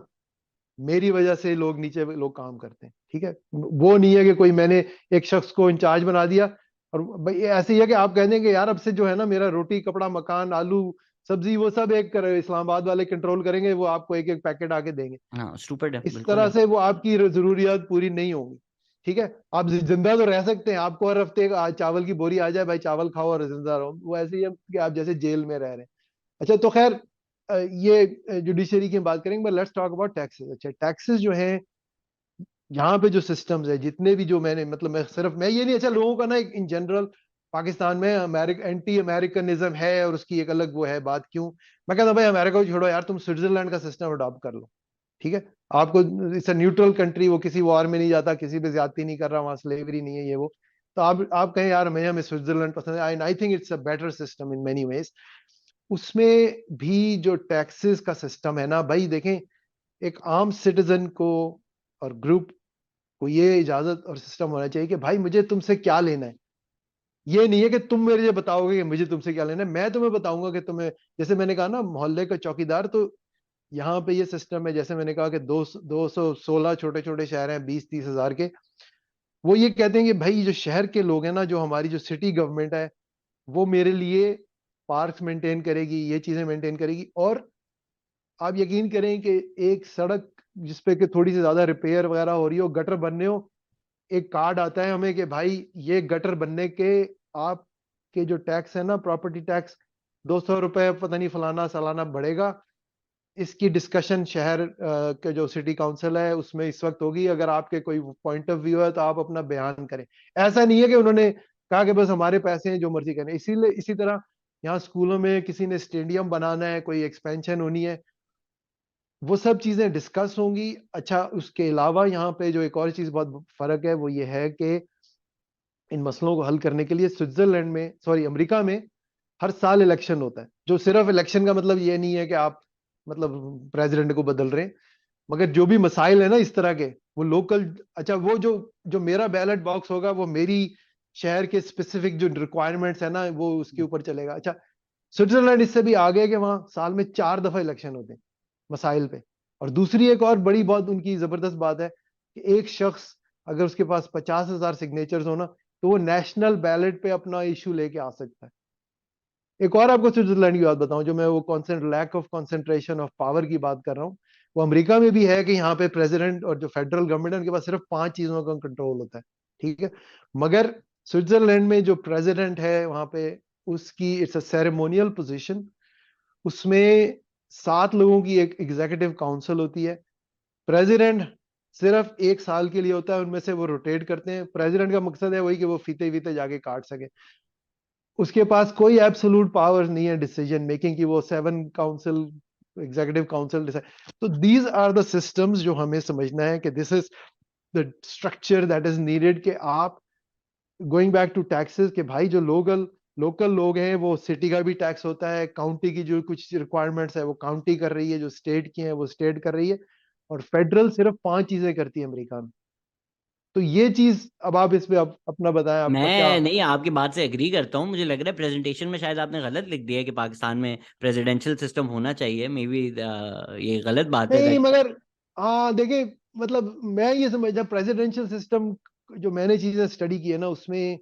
मेरी वजह से लोग नीचे लोग काम करते हैं, ठीक है। वो नहीं है कि कोई मैंने एक शख्स को इंचार्ज बना दिया, और भाई ऐसे ही है कि आप कह देंगे यार अब से जो है ना मेरा रोटी कपड़ा मकान आलू सब्जी वो सब एक इस्लामाबाद वाले कंट्रोल करेंगे, वो आपको एक एक पैकेट आके देंगे। हाँ, स्टूपिड है, इस बिल्कुल तरह है। से वो आपकी जरूरियात पूरी नहीं होंगी, ठीक है। आप जिंदा तो रह सकते हैं, आपको हर हफ्ते चावल की बोरी आ जाए, भाई चावल खाओ और जिंदा रहो, वो ऐसे ही है कि आप जैसे जेल में रह रहे हैं। अच्छा तो खैर, ये जुडिशरी की बात करेंगे, but let's talk about taxes. अच्छा, टैक्सेस जो हैं यहाँ पे जो सिस्टम्स है जितने भी, जो मैंने मतलब मैं ये नहीं, अच्छा लोगों का ना एक इन जनरल पाकिस्तान में एंटी अमेरिकनिज्म है और उसकी एक अलग वो है बात, क्यों। मैं कहता हूं भाई अमेरिका को छोड़ो यार, तुम स्विट्जरलैंड का सिस्टम अडॉप्ट कर लो, ठीक है। आपको इट्स अ न्यूट्रल कंट्री, वो किसी वॉर में नहीं जाता, किसी पे ज्यादती नहीं कर रहा, वहां स्लेवरी नहीं है ये वो। तो आप कहें यार मैं हमें स्विट्जरलैंड पसंद है, I think it's a better system in many ways. उसमें भी जो टैक्सेस का सिस्टम है ना भाई, देखें, एक आम सिटीजन को और ग्रुप को ये इजाजत और सिस्टम होना चाहिए कि भाई मुझे तुमसे क्या लेना है। ये नहीं है कि तुम मेरे ये बताओगे कि मुझे तुमसे क्या लेना है, मैं तुम्हें बताऊंगा कि तुम्हें, जैसे मैंने कहा ना मोहल्ले का चौकीदार, तो यहाँ पे ये सिस्टम है, जैसे मैंने कहा कि 216 छोटे छोटे शहर हैं 20-30 हज़ार के। वो ये कहते हैं कि भाई जो शहर के लोग हैं ना, जो हमारी जो सिटी गवर्नमेंट है, वो मेरे लिए पार्क्स मेंटेन करेगी, ये चीजें मेंटेन करेगी। और आप यकीन करें कि एक सड़क जिसपे कि थोड़ी सी ज्यादा रिपेयर वगैरह हो रही हो, गटर बनने हो, एक कार्ड आता है हमें कि भाई ये गटर बनने के आपके जो टैक्स है ना, प्रॉपर्टी टैक्स, 200 रुपए पता नहीं फलाना सालाना बढ़ेगा। इसकी डिस्कशन शहर के जो सिटी काउंसिल है उसमें इस वक्त होगी, अगर आपके कोई पॉइंट ऑफ व्यू है तो आप अपना बयान करें। ऐसा नहीं है कि उन्होंने कहा कि बस हमारे पैसे हैं जो मर्जी करें। इसीलिए इसी तरह यहाँ स्कूलों में किसी ने स्टेडियम बनाना है, कोई एक्सपेंशन होनी है, वो सब चीजें डिस्कस होंगी। अच्छा, उसके अलावा यहाँ पे जो एक और चीज बहुत फर्क है वो ये है कि इन मसलों को हल करने के लिए स्विट्जरलैंड में, सॉरी अमेरिका में, हर साल इलेक्शन होता है। जो सिर्फ इलेक्शन का मतलब ये नहीं है कि आप मतलब प्रेसिडेंट को बदल रहे हैं, मगर जो भी मसाइल है ना इस तरह के, वो लोकल, अच्छा वो जो जो मेरा बैलेट बॉक्स होगा वो मेरी शहर के स्पेसिफिक जो रिक्वायरमेंट्स है ना वो उसके ऊपर चलेगा। अच्छा, स्विट्जरलैंड इससे भी आगे है कि वहां साल में 4 दफा इलेक्शन होते हैं मसाइल पे। और दूसरी एक और बड़ी बहुत उनकी जबरदस्त बात है कि एक शख्स अगर उसके पास 50,000 सिग्नेचर्स हो ना, तो वो नेशनल बैलेट पे अपना इशू लेके आ सकता है। एक और आपको स्विट्जरलैंड की बात बताऊं, जो मैं वो lack of concentration of power की बात कर रहा हूँ, वो अमेरिका में भी है कि यहाँ पे प्रेसिडेंट और जो फेडरल गवर्नमेंट है उनके पास सिर्फ 5 चीजों का कंट्रोल होता है, ठीक है। मगर स्विट्जरलैंड में जो प्रेसिडेंट है वहां पे, उसकी इट्स अ सेरेमोनियल पोजीशन। उसमें 7 लोगों की एक एग्जीक्यूटिव काउंसिल होती है। प्रेसिडेंट सिर्फ 1 साल के लिए होता है, उनमें से वो रोटेट करते हैं। प्रेसिडेंट का मकसद है वही कि वो फीते वीते जाके काट सके। उसके पास कोई एब्सोल्यूट पावर नहीं है डिसीजन मेकिंग की, वो 7 काउंसिल, एग्जीक्यूटिव काउंसिल डिसाइड। तो दीज आर द सिस्टम्स जो हमें समझना है कि this is the structure that is needed. कि आप गोइंग बैक टू टैक्सेस, कि भाई जो लोकल लोकल लोग हैं वो सिटी का भी टैक्स होता है, काउंटी की जो कुछ रिक्वायरमेंट्स है वो काउंटी कर रही है, जो स्टेट की है वो स्टेट कर रही है, और फेडरल सिर्फ 5 चीजें करती है अमेरिका में। तो ये चीज, अब आप इस पे अपना बताएं, आपका क्या। मैं नहीं, आपकी बात से एग्री करता हूँ। मुझे लग रहा है प्रेजेंटेशन में शायद आपने गलत लिख दिया है कि पाकिस्तान में प्रेसिडेंशियल सिस्टम होना चाहिए। मे बी ये गलत बात है। नहीं मगर, हाँ देखिए, मतलब मैं ये समझता प्रेसिडेंशियल सिस्टम, जो मैंने चीजें स्टडी की है ना उसमें,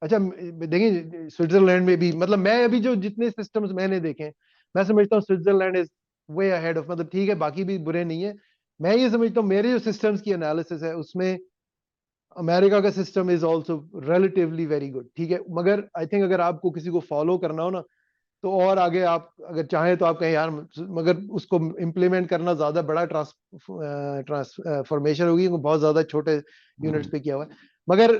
अच्छा देखिए स्विट्जरलैंड में भी, मतलब मैं अभी जो जितने सिस्टम्स मैंने देखे हैं, मैं समझता हूँ Switzerland is way ahead of, मतलब ठीक है बाकी भी बुरे नहीं है। मैं ये समझता हूँ मेरे जो सिस्टम्स की एनालिसिस है उसमें अमेरिका का system is also relatively very good, ठीक है। मगर आई थिंक अगर आपको किसी को फॉलो करना हो ना, तो और आगे आप अगर चाहें तो आप कहें यार, मगर उसको इम्प्लीमेंट करना ज्यादा बड़ा ट्रांसफॉर्मेशन होगी, क्योंकि बहुत ज्यादा छोटे यूनिट्स पे किया हुआ है। मगर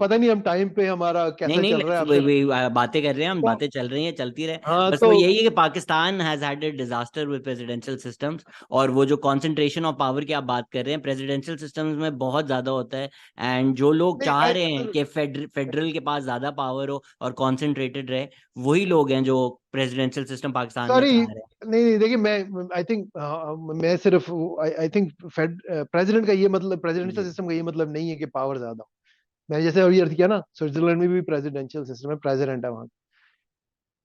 पता नहीं हम टाइम पे हमारा नहीं कैसा नहीं, चल रहा है वही आपसे। वही बातें कर रहे हैं हम, तो बातें चल रही हैं, चलती रहे। हाँ बस तो वो यही है कि Pakistan has had a disaster with presidential systems. और वो जो कॉन्सेंट्रेशन ऑफ पावर की आप बात कर रहे हैं, प्रेसिडेंशियल सिस्टम्स में बहुत ज्यादा होता है। एंड जो लोग नहीं चाह रहे हैं कि फेडरल के पास ज्यादा पावर हो और कॉन्सेंट्रेटेड रहे, वही लोग हैं जो प्रेसिडेंशियल सिस्टम पाकिस्तान में सॉरी, चाह रहे हैं। नहीं नहीं देखिए, मैं आई थिंक, मैं सिर्फ आई थिंक प्रेसिडेंट का ये मतलब, प्रेसिडेंशियल जी सिस्टम का ये मतलब नहीं है कि पावर ज्यादा हो। मैंने जैसे अभी अर्थ किया ना, स्विट्जरलैंड में भी प्रेसिडेंशियल सिस्टम है, प्रेसिडेंट है वहाँ।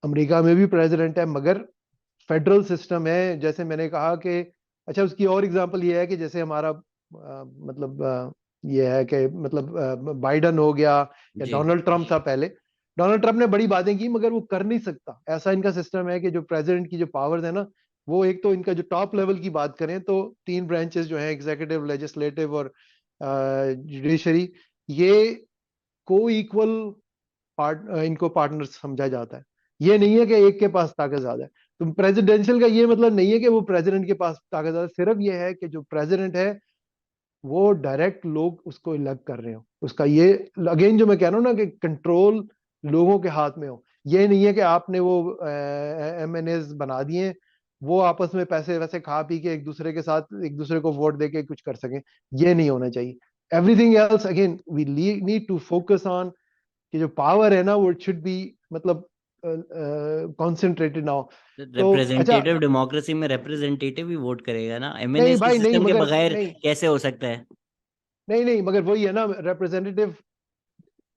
अमेरिका में भी प्रेसिडेंट है, मगर फेडरल सिस्टम है। जैसे मैंने कहा कि, अच्छा उसकी और एग्जांपल ये है कि जैसे हमारा मतलब ये है कि मतलब बाइडन हो गया या जी डोनाल्ड ट्रम्प था पहले। डोनाल्ड ट्रम्प ने बड़ी बातें की मगर वो कर नहीं सकता, ऐसा इनका सिस्टम है कि जो प्रेसिडेंट की जो पावर्स है ना, वो एक तो इनका जो टॉप लेवल की बात करें तो 3 ब्रांचेस जो है, एग्जीक्यूटिव, लेजिस्लेटिव और जुडिशरी, ये को इक्वल इनको पार्टनर समझा जाता है। ये नहीं है कि एक के पास ताकत ज्यादा है। तो प्रेसिडेंशियल का ये मतलब नहीं है कि वो प्रेसिडेंट के पास ताकत ज्यादा है, सिर्फ ये है कि जो प्रेसिडेंट है वो डायरेक्ट लोग उसको इलेक्ट कर रहे हो, उसका ये, अगेन जो मैं कह रहा हूँ ना कि कंट्रोल लोगों के हाथ में हो। ये नहीं है कि आपने वो MNAs बना दिए, वो आपस में पैसे वैसे खा पी के एक दूसरे के साथ एक दूसरे को वोट दे के कुछ कर सकें। ये नहीं होना चाहिए। Everything else again we need to focus on कि जो पावर है ना वो इट शुड बी, मतलब कॉन्सेंट्रेटेड ना हो। तो अच्छा, रिप्रेजेंटेटिव डेमोक्रेसी में रिप्रेजेंटेटिव ही वोट करेगा ना, एमएनए नहीं भाई नहीं, सिस्टम के मगर बगैर नहीं कैसे हो सकता है। नहीं नहीं, मगर वही है ना, रिप्रेजेंटेटिव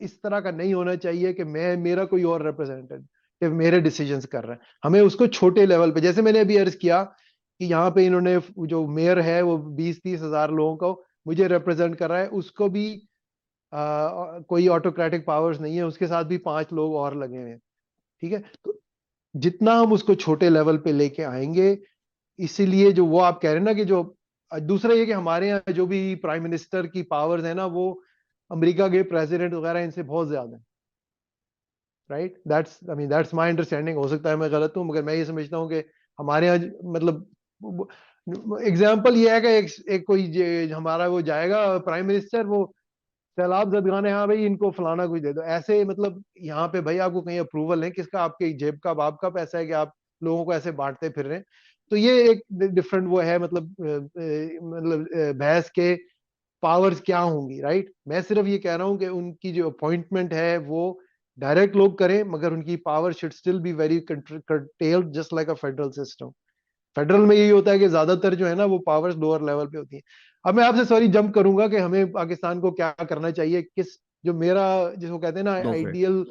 इस तरह का नहीं होना चाहिए कि मैं मेरा कोई और रिप्रेजेंटेटिव मेरे डिसीजंस कर रहा है। हमें उसको छोटे लेवल पे, जैसे मैंने अभी अर्ज किया कि यहाँ पे इन्होंने जो मेयर है वो 20-30 हजार लोगों को मुझे रिप्रेजेंट कर रहा है, उसको भी कोई ऑटोक्रेटिक पावर्स नहीं है, उसके साथ भी 5 लोग और लगे हुए हैं। ठीक है, तो जितना हम उसको छोटे लेवल पे लेके आएंगे, इसीलिए जो वो आप कह रहे हैं ना कि जो दूसरा ये कि हमारे यहाँ जो भी प्राइम मिनिस्टर की पावर्स है ना, वो अमेरिका के प्रेसिडेंट वगैरह इनसे बहुत ज्यादा है। Right, that's I mean that's my understanding, हो सकता है मैं गलत हूँ, मगर मैं ये समझता हूँ कि हमारे यहाँ मतलब एग्जाम्पल ये है कि एक कोई हमारा वो जाएगा प्राइम मिनिस्टर, वो सैलाब जदगाने, हाँ भाई इनको फलाना कुछ दे दो, ऐसे मतलब यहाँ पे भाई आपको कहीं अप्रूवल है किसका, आपके जेब का बाप का पैसा है कि आप लोगों को ऐसे बांटते फिर रहे हैं? तो ये एक डिफरेंट वो है, मतलब बहस के पावर्स क्या होंगी। राइट, मैं सिर्फ ये कह रहा हूँ कि उनकी जो अपॉइंटमेंट है वो डायरेक्ट लोग करें, मगर उनकी power should still be very curtailed just like a federal system. Federal में यही होता है कि ज्यादातर जो है ना वो पावर्स लोअर लेवल पे होती है। अब मैं आपसे सॉरी जंप करूंगा कि हमें पाकिस्तान को क्या करना चाहिए, किस जो मेरा जिसको कहते हैं ना go for it. Ideal,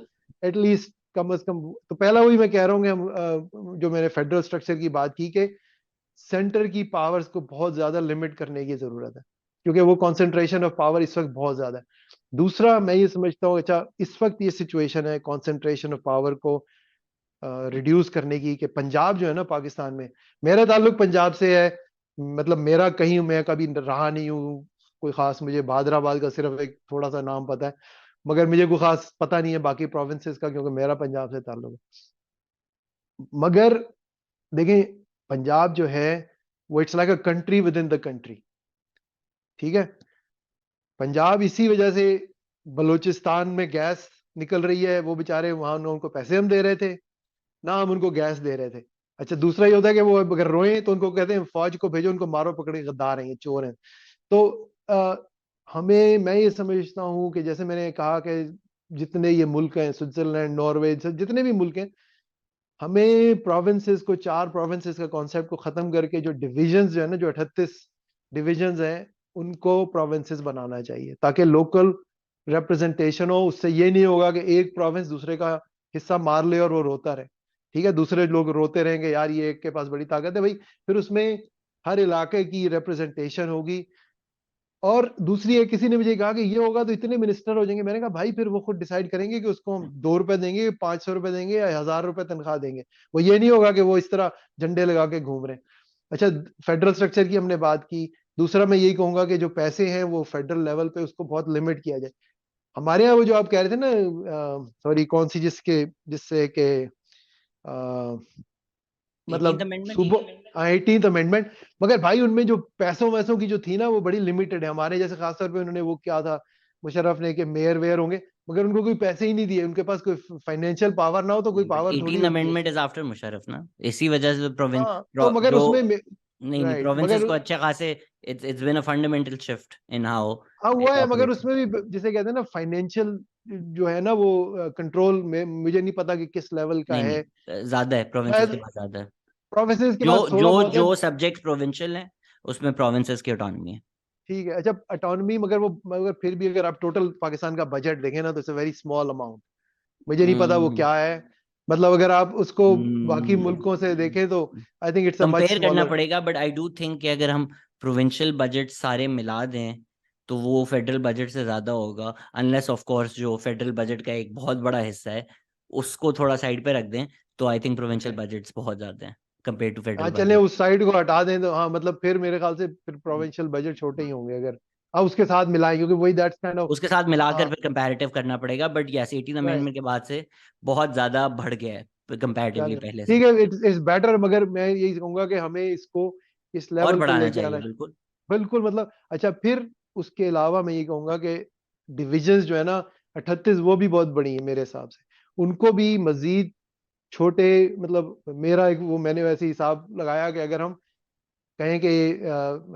at least कम से कम, तो पहला वही मैं कह रहा हूँ कि हम जो मैंने फेडरल स्ट्रक्चर की बात की कि सेंटर की पावर्स को बहुत ज्यादा लिमिट करने की जरूरत है, क्योंकि वो कॉन्सेंट्रेशन ऑफ पावर इस वक्त बहुत ज्यादा है। दूसरा मैं ये समझता हूँ, अच्छा इस वक्त ये सिचुएशन है कॉन्सेंट्रेशन ऑफ पावर को रिड्यूस करने की, कि पंजाब जो है ना पाकिस्तान में, मेरा ताल्लुक पंजाब से है, मतलब मेरा कहीं मैं कभी रहा नहीं हूँ, कोई खास मुझे भादराबाद का सिर्फ एक थोड़ा सा नाम पता है, मगर मुझे कोई खास पता नहीं है बाकी प्रोविंसेस का, क्योंकि मेरा पंजाब से ताल्लुक है। मगर देखें, पंजाब जो है वो it's like a country with in the country. ठीक है, पंजाब इसी वजह से बलूचिस्तान में गैस निकल रही है, वो बेचारे वहां उनको पैसे हम दे रहे थे ना, हम उनको गैस दे रहे थे। अच्छा, दूसरा ये होता है कि वो अगर रोए तो उनको कहते हैं फौज को भेजो, उनको मारो पकड़े, गद्दार हैं ये, चोर हैं। तो हमें, मैं ये समझता हूँ कि जैसे मैंने कहा कि जितने ये मुल्क हैं, स्विट्जरलैंड, नॉर्वे, जितने भी मुल्क हैं, हमें प्रोविंसेस को, 4 प्रोविंसेस का कॉन्सेप्ट को खत्म करके जो डिविजन्स जो है ना, जो 38 डिविजन्स हैं, उनको प्रोविंसेस बनाना चाहिए, ताकि लोकल रिप्रेजेंटेशन हो। उससे ये नहीं होगा कि एक प्रोविंस दूसरे का हिस्सा मार ले और वो रोता रहे। ठीक है, दूसरे लोग रोते रहेंगे यार ये एक के पास बड़ी ताकत है भाई, फिर उसमें हर इलाके की रिप्रेजेंटेशन होगी। और दूसरी है, किसी ने मुझे कहा कि ये होगा तो इतने मिनिस्टर हो जाएंगे, मैंने कहा भाई फिर वो खुद डिसाइड करेंगे कि उसको हम 2 रुपए देंगे, 500 रुपए देंगे, या 1000 रुपए तनख्वाह देंगे। वो ये नहीं होगा कि वो इस तरह झंडे लगा के घूम रहे हैं। अच्छा, फेडरल स्ट्रक्चर की हमने बात की। दूसरा मैं यही कहूंगा कि जो पैसे हैं वो फेडरल लेवल पे उसको बहुत लिमिट किया जाए। हमारे यहाँ वो जो आप कह रहे थे ना, सॉरी कौन सी, जिससे कि एटीन्थ मतलब अमेंडमेंट। सुबह 18th अमेंडमेंट, मगर भाई उनमें जो पैसों वैसों की जो थी ना वो बड़ी लिमिटेड है। हमारे जैसे खासतौर पे उन्होंने वो क्या था, मुशर्रफ ने, कि मेयर वेयर होंगे, मगर उनको कोई पैसे ही नहीं दिए, उनके पास कोई फाइनेंशियल पावर ना हो तो कोई बट पावर थोड़ी एटीन होती है। अमेंडमेंट इज आफ्टर मुशर्रफ ना, इसी वजह से प्रोविंस हाँ तो मगर जो उसमें नहीं नहीं, राइट, प्रोविंसेस मगर को अच्छे खासे, it's been a fundamental shift in how हाँ हुआ इट है, मगर ऑपरेट्स। उसमें भी जिसे कहते हैं ना फाइनेंशियल जो है ना वो कंट्रोल में, मुझे नहीं पता कि किस लेवल का नहीं है। नहीं, ज्यादा है, प्रोविंसेस के पास ज्यादा है। प्रोविंसेस के जो पास थोड़ा जो बहुत है। जो सब्जेक्ट प्रोविंशियल है उसमें प्रोविंसेस की ऑटोनॉमी है। ठीक है, अच्छा अटोनमी, मगर फिर भी अगर आप टोटल पाकिस्तान का बजट देखें ना तो it's a very small amount. मुझे नहीं पता वो हम्म क्या है, मतलब अगर आप उसको बाकी हम्म मुल्कों से देखें तो I think it's a much compare करना स्मॉलर। पड़ेगा, बट आई डू थिंक कि अगर हम प्रोविंशियल बजट सारे मिला दें तो वो फेडरल बजट से ज्यादा होगा, अनलेस ऑफ कोर्स जो फेडरल बजट का एक बहुत बड़ा हिस्सा है उसको थोड़ा साइड पे रख दें, तो I think provincial okay, budgets बहुत ज्यादा हैं कंपेयर टू हाँ फेडरल चले बजट। उस साइड को हटा दें तो हाँ, मतलब फिर मेरे ख्याल से फिर प्रोविंशियल बजट छोटे ही होंगे अगर आप उसके साथ मिलाएं, क्योंकि वही दैट्स काइंड ऑफ। उसके साथ मिलाकर हाँ फिर कंपैरेटिव करना पड़ेगा, बट यस 18 राइट, अमेंडमेंट के बाद से बहुत ज्यादा बढ़ गया है कंपैरेटिवली चलो पहले से। ठीक है, इट्स बेटर, मगर मैं यही कहूंगा कि हमें इसको इस और लेवल पे बढ़ाना लेके चाहिए आना है। बिल्कुल। बिल्कुल, मतलब अच्छा फिर उसके अलावा मैं ये कहूंगा कि डिविजन्स जो है ना 38, वो भी बहुत बड़ी है मेरे हिसाब से, उनको भी मजीद छोटे, मतलब मेरा एक वो मैंने वैसे हिसाब लगाया कि अगर हम कहें कि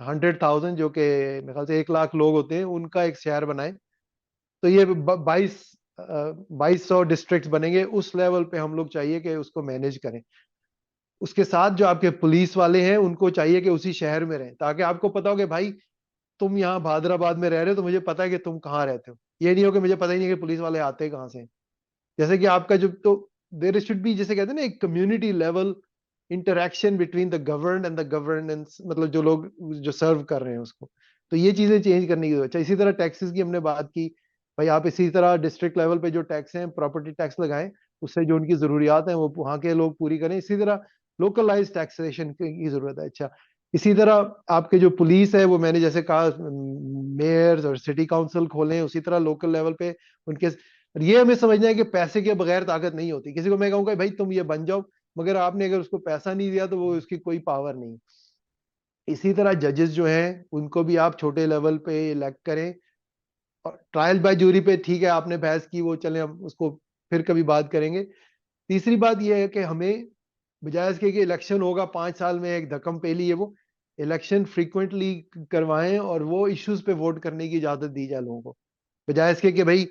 100,000 जो कि मेरे ख्याल से 1 लाख लोग होते हैं उनका एक शहर बनाए, तो ये 2200 डिस्ट्रिक्ट बनेंगे। उस लेवल पे हम लोग चाहिए कि उसको मैनेज करें। उसके साथ जो आपके पुलिस वाले हैं उनको चाहिए कि उसी शहर में रहें, ताकि आपको पता हो कि भाई तुम यहाँ भादराबाद में रह रहे हो तो मुझे पता है कि तुम कहाँ रहते हो। ये नहीं हो कि मुझे पता ही नहीं कि पुलिस वाले आते कहाँ से। जैसे कि आपका जो तो देयर शुड बी, जैसे कहते हैं ना, एक community level interaction between the governed and the governance, मतलब जो लोग जो सर्व कर रहे हैं उसको। तो ये चीजें चेंज करने की जरूरत है। इसी तरह टैक्सेस की हमने बात की, भाई आप इसी तरह डिस्ट्रिक्ट लेवल पे जो टैक्स हैं, प्रॉपर्टी टैक्स लगाएं, उससे जो उनकी जरूरियात हैं वो वहाँ के लोग पूरी करें। इसी तरह लोकलाइज टैक्सेशन की जरूरत है। अच्छा, इसी तरह आपके जो पुलिस है वो, मैंने जैसे कहा, मेयर्स और सिटी काउंसिल खोलें, उसी तरह लोकल लेवल पे उनके। ये हमें समझना है कि पैसे के बगैर ताकत नहीं होती। किसी को मैं कहूँगा भाई तुम ये बन जाओ, मगर आपने अगर उसको पैसा नहीं दिया तो वो उसकी कोई पावर नहीं। इसी तरह जजेस जो हैं उनको भी आप छोटे लेवल पे इलेक्ट करें, और ट्रायल बाय जूरी पे ठीक है, आपने बहस की, वो चले, हम उसको फिर कभी बात करेंगे। तीसरी बात यह है कि हमें बजाय इसके कि इलेक्शन होगा 5 साल में एक धक्कम पेली है, वो इलेक्शन फ्रीक्वेंटली करवाएं और वो इश्यूज पे वोट करने की इजाजत दी जाए लोगों को। बजाय इसके कि भाई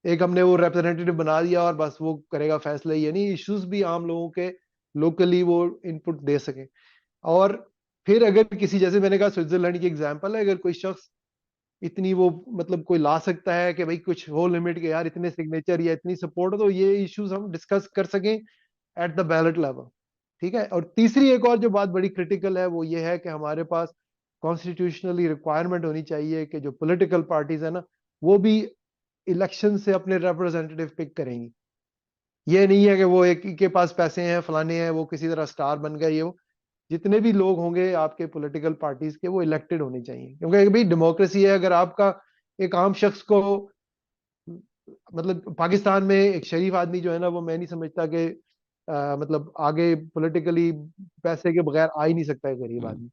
एक हमने वो रिप्रेजेंटेटिव बना दिया और बस वो करेगा फैसले, ये नहीं, इश्यूज भी आम लोगों के लोकली वो इनपुट दे सके। और फिर अगर किसी, जैसे मैंने कहा स्विट्जरलैंड की एग्जांपल है, अगर कोई शख्स इतनी वो मतलब कोई ला सकता है कि भाई कुछ हो लिमिट के, यार इतने सिग्नेचर या इतनी सपोर्ट, तो ये इश्यूज हम डिस्कस कर सकें एट द बैलेट लेवल। ठीक है। और तीसरी एक और जो बात बड़ी क्रिटिकल है वो ये है कि हमारे पास कॉन्स्टिट्यूशनली रिक्वायरमेंट होनी चाहिए कि जो पॉलिटिकल पार्टीज है ना, वो भी इलेक्शन से अपने रिप्रेजेंटेटिव पिक करेंगी। ये नहीं है कि वो एक के पास पैसे हैं, फलाने हैं, वो किसी तरह स्टार बन गए, ये वो। जितने भी लोग होंगे आपके पॉलिटिकल पार्टीज के, वो इलेक्टेड होने चाहिए, क्योंकि भाई डेमोक्रेसी है। अगर आपका एक आम शख्स को, मतलब पाकिस्तान में एक शरीफ आदमी जो है ना, वो मैं नहीं समझता कि मतलब आगे पॉलिटिकली पैसे के बगैर आ ही नहीं सकता है गरीब आदमी।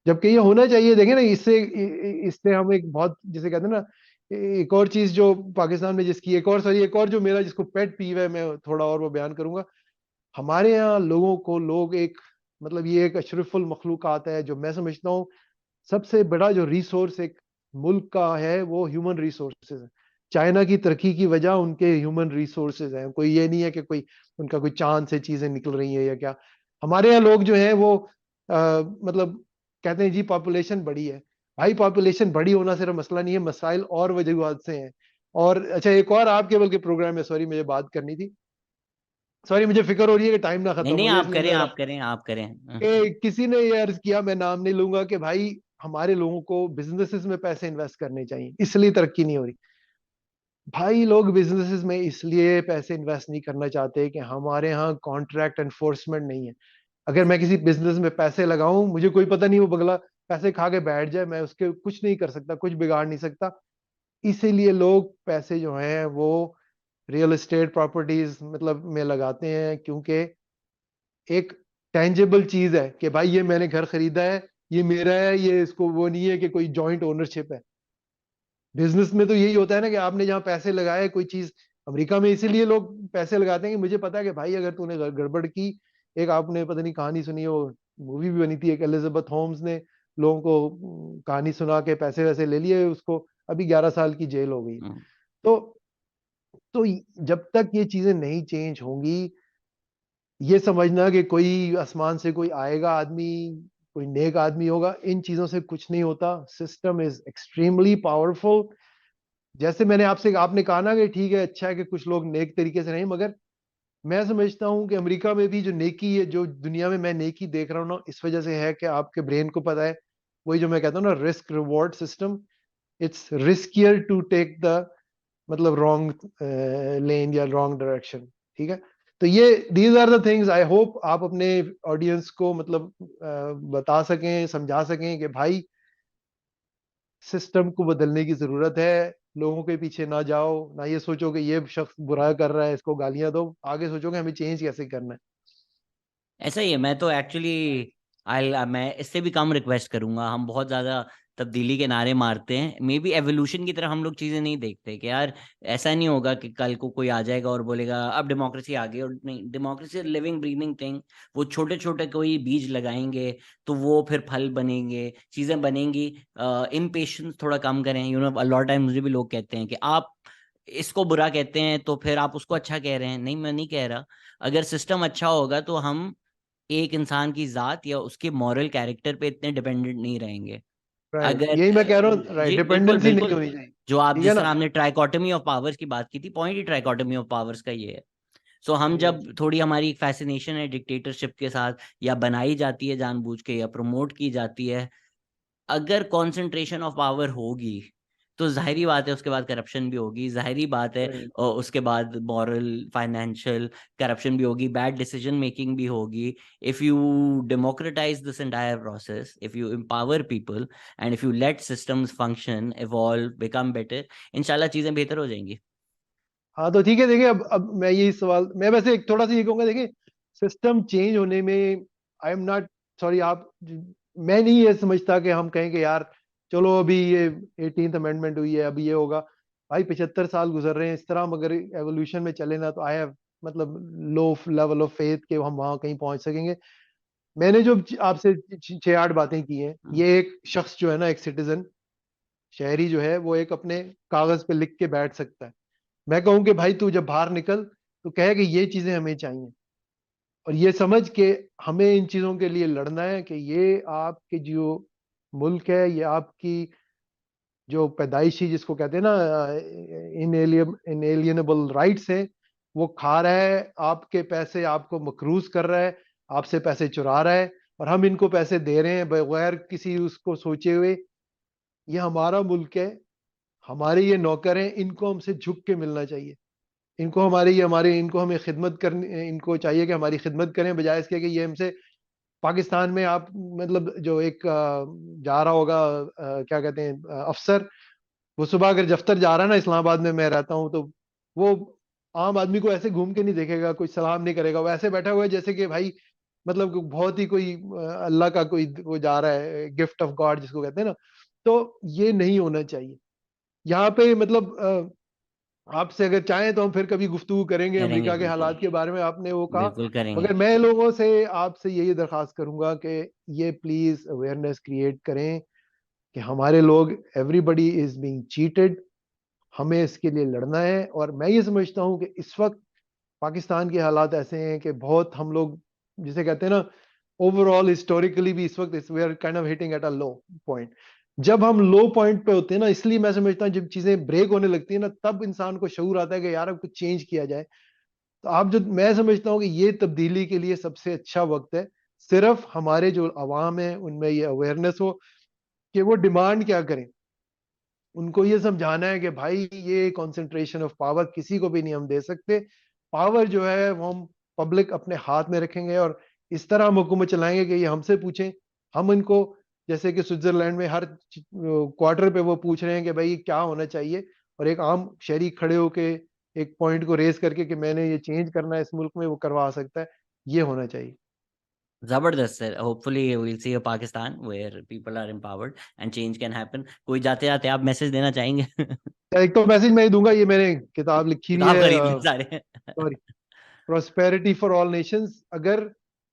जबकि ये होना चाहिए। देखें ना, इससे हम एक बहुत, जिसे कहते हैं ना, एक और चीज जो पाकिस्तान में, जिसकी एक और, सॉरी, एक और जो मेरा जिसको पेट पीव है, मैं थोड़ा और वो बयान करूंगा। हमारे यहाँ लोगों को लोग एक, मतलब ये एक अशरफुल मखलूक़ात है, जो मैं समझता हूँ सबसे बड़ा जो रिसोर्स एक मुल्क का है वो ह्यूमन रिसोर्सेज है। चाइना की तरक्की की वजह उनके ह्यूमन रिसोर्सेज हैं। कोई ये नहीं है कि कोई उनका कोई चांद से चीजें निकल रही है या क्या। हमारे यहाँ लोग जो हैं वो मतलब कहते हैं जी पॉपुलेशन बड़ी है। भाई पॉपुलेशन बड़ी होना सिर्फ मसला नहीं है, मसाइल और वजूहत से हैं। और अच्छा, एक और आपके बल्कि प्रोग्राम में, सॉरी, मुझे बात करनी थी। सॉरी, मुझे फिक्र हो रही है कि टाइम ना नहीं खत्म नहीं, हो जाए, आप इसलिए करें, मैं, आप करें, आप करें। कि किसी ने ये अर्ज किया, मैं नाम नहीं लूंगा, कि भाई हमारे लोगों को बिजनेसेस में पैसे इन्वेस्ट करने चाहिए, इसलिए तरक्की नहीं हो रही। भाई लोग बिजनेसेस में इसलिए पैसे इन्वेस्ट नहीं करना चाहते कि हमारे यहाँ कॉन्ट्रैक्ट एनफोर्समेंट नहीं है। अगर मैं किसी बिजनेस में पैसे लगाऊं, मुझे कोई पता नहीं, वो बगला पैसे खा के बैठ जाए, मैं उसके कुछ नहीं कर सकता, कुछ बिगाड़ नहीं सकता। इसीलिए लोग पैसे जो हैं वो रियल एस्टेट प्रॉपर्टीज मतलब में लगाते हैं, क्योंकि एक टेंजेबल चीज है कि भाई ये मैंने घर खरीदा है, ये मेरा है, ये इसको, वो नहीं है कि कोई जॉइंट ओनरशिप है। बिजनेस में तो यही होता है ना कि आपने जहाँ पैसे लगाए कोई चीज, अमेरिका में इसीलिए लोग पैसे लगाते हैं कि मुझे पता है कि भाई अगर तूने गड़बड़ की, एक आपने पता नहीं कहानी सुनी हो, मूवी भी बनी थी, एक एलिजाबेथ होम्स ने लोगों को कहानी सुना के पैसे वैसे ले लिए, उसको अभी 11 साल की जेल हो गई। हम्म। तो तो जब तक ये चीजें नहीं चेंज होंगी, ये समझना कि कोई आसमान से कोई आएगा आदमी, कोई नेक आदमी होगा, इन चीजों से कुछ नहीं होता। System is extremely powerful. जैसे मैंने आपसे, आपने कहा ना कि ठीक है, अच्छा है कि कुछ लोग नेक तरीके से नहीं, मगर मैं समझता हूं कि अमेरिका में भी जो नेकी है, जो दुनिया में मैं नेकी देख रहा हूँ ना, इस वजह से है कि आपके ब्रेन को पता है, वही जो मैं कहता हूँ ना, risk reward system. It's riskier to take the, मतलब रॉन्ग लेन या रॉन्ग डायरेक्शन। ठीक है। तो ये these are the things I hope आप अपने ऑडियंस को मतलब बता सकें, समझा सकें कि भाई सिस्टम को बदलने की जरूरत है। लोगों के पीछे ना जाओ, ना ये सोचो कि ये शख्स बुरा कर रहा है इसको गालियां दो, आगे सोचो कि हमें चेंज कैसे करना है। ऐसा ही है। मैं तो एक्चुअली आई मैं इससे भी कम रिक्वेस्ट करूंगा। हम बहुत ज्यादा तब्दीली के नारे मारते हैं, मे बी एवोल्यूशन की तरह हम लोग चीजें नहीं देखते कि यार ऐसा नहीं होगा कि कल को कोई आ जाएगा और बोलेगा अब डेमोक्रेसी आ गई। और नहीं, डेमोक्रेसी लिविंग ब्रीदिंग थिंग। वो छोटे छोटे कोई बीज लगाएंगे तो वो फिर फल बनेंगे, चीजें बनेंगी। इम्पेशंस थोड़ा कम करें। लॉट टाइम मुझे भी लोग कहते हैं कि आप इसको बुरा कहते हैं तो फिर आप उसको अच्छा कह रहे हैं। नहीं, मैं नहीं कह रहा। अगर सिस्टम अच्छा होगा तो हम एक इंसान की जात या उसके मॉरल कैरेक्टर पे इतने डिपेंडेंट नहीं रहेंगे। राइट, अगर यही मैं कह रहा हूँ, राइट, जी बिल्कुल डिपेंडेंसी नहीं बिल्कुल। होनी चाहिए। जो आप ठीक है जिस ना। तरह हमने ट्राइकोटमी ऑफ पावर्स की बात की थी, पॉइंट ही ट्राइकोटमी ऑफ पावर्स का ये है। सो हम हम्म, जब थोड़ी हमारी फैसिनेशन है डिक्टेटरशिप के साथ, या बनाई जाती है जानबूझ के, या प्रमोट की जाती है, अगर कंसंट्रेशन ऑफ पावर होगी तो जाहिरी बात है उसके बाद करप्शन भी होगी, जाहिरी बात है right. और उसके बाद मॉरल फाइनेंशियल करप्शन भी होगी, बैड डिसीजन मेकिंग भी होगी। If you democratise this entire process, if you empower people, and if you let systems function, evolve, become better, इंशाल्लाह चीजें बेहतर हो जाएंगी। हाँ तो ठीक है, देखिए अब मैं यही सवाल, मैं वैसे एक थोड़ा सा ये कहूंगा, देखिए सिस्टम चेंज होने में आई एम नॉट सॉरी, मैं नहीं ये समझता कि हम कहें कि यार चलो अभी ये 18th अमेंडमेंट हुई है अभी ये होगा। भाई 75 साल गुजर रहे हैं इस तरह, मगर एवोल्यूशन में चले ना, तो आई हैव मतलब लो लेवल ऑफ फेथ कि हम वहां कहीं पहुंच सकेंगे। मैंने जो आपसे 6-8 बातें की हैं, ये एक शख्स जो है ना, एक सिटीजन शहरी जो है, वो एक अपने कागज पे लिख के बैठ सकता है। मैं कहूँ कि भाई तू जब बाहर निकल तो कहे कि ये चीजें हमें चाहिए, और ये समझ के हमें इन चीजों के लिए लड़ना है कि ये आपके जो मुल्क है, ये आपकी जो पैदाइशी जिसको कहते हैं ना इनएलियनेबल राइट्स है, वो खा रहा है आपके पैसे, आपको मकरूज कर रहा है, आपसे पैसे चुरा रहा है, और हम इनको पैसे दे रहे हैं बगैर किसी उसको सोचे हुए। ये हमारा मुल्क है, हमारे ये नौकर हैं, इनको हमसे झुक के मिलना चाहिए। इनको हमारे ये हमारे इनको हमें खिदमत करनी, इनको चाहिए कि हमारी खिदमत करें, बजाय इसके कि ये हमसे पाकिस्तान में आप मतलब जो एक जा रहा होगा क्या कहते हैं अफसर, वो सुबह अगर दफ्तर जा रहा है ना, इस्लामाबाद में मैं रहता हूँ, तो वो आम आदमी को ऐसे घूम के नहीं देखेगा, कोई सलाम नहीं करेगा, वो ऐसे बैठा हुआ है जैसे कि भाई मतलब कि बहुत ही कोई अल्लाह का कोई वो जा रहा है, गिफ्ट ऑफ गॉड जिसको कहते हैं ना। तो ये नहीं होना चाहिए यहाँ पे। मतलब आपसे अगर चाहें तो हम फिर कभी गुफ्तगू करेंगे करेंगे अमेरिका के बिल्कुल। हालात के बारे में, आपने वो कहा। बिल्कुल करेंगे। मगर मैं लोगों से आपसे यही दरखास्त करूंगा कि ये प्लीज अवेयरनेस क्रिएट करें कि हमारे लोग, एवरीबडी इज बीइंग चीटेड, हमें इसके लिए लड़ना है। और मैं ये समझता हूँ कि इस वक्त पाकिस्तान के हालात ऐसे हैं कि बहुत हम लोग जिसे कहते हैं ना, ओवरऑल हिस्टोरिकली भी इस वक्त we are kind of hitting at a low point. जब हम लो पॉइंट पे होते हैं ना, इसलिए मैं समझता हूँ जब चीजें ब्रेक होने लगती है ना, तब इंसान को शऊर आता है कि यार अब कुछ चेंज किया जाए। तो आप जो, मैं समझता हूँ कि ये तब्दीली के लिए सबसे अच्छा वक्त है। सिर्फ हमारे जो अवाम है उनमें ये अवेयरनेस हो कि वो डिमांड क्या करें। उनको ये समझाना है कि भाई ये कंसंट्रेशन ऑफ पावर किसी को भी नहीं हम दे सकते। पावर जो है वो हम पब्लिक अपने हाथ में रखेंगे, और इस तरह हम हुकूमत चलाएंगे कि ये हमसे पूछें। हम इनको, जैसे कि स्विट्जरलैंड में हर क्वार्टर पे वो पूछ रहे हैं कि भाई क्या होना चाहिए, और एक आम शहरी खड़े होके एक पॉइंट को रेस करके कि मैंने ये चेंज करना है इस मुल्क में, वो करवा सकता है। ये होना चाहिए। जबरदस्त sir, hopefully we'll see a Pakistan where people are empowered and change can happen. कोई जाते जाते आप मैसेज देना चाहेंगे? एक तो मैसेज मैं ही दूंगा, ये मैंने किताब लिखी हुई किताब है, खरीद लें सारे। Sorry, prosperity for all Nations. अगर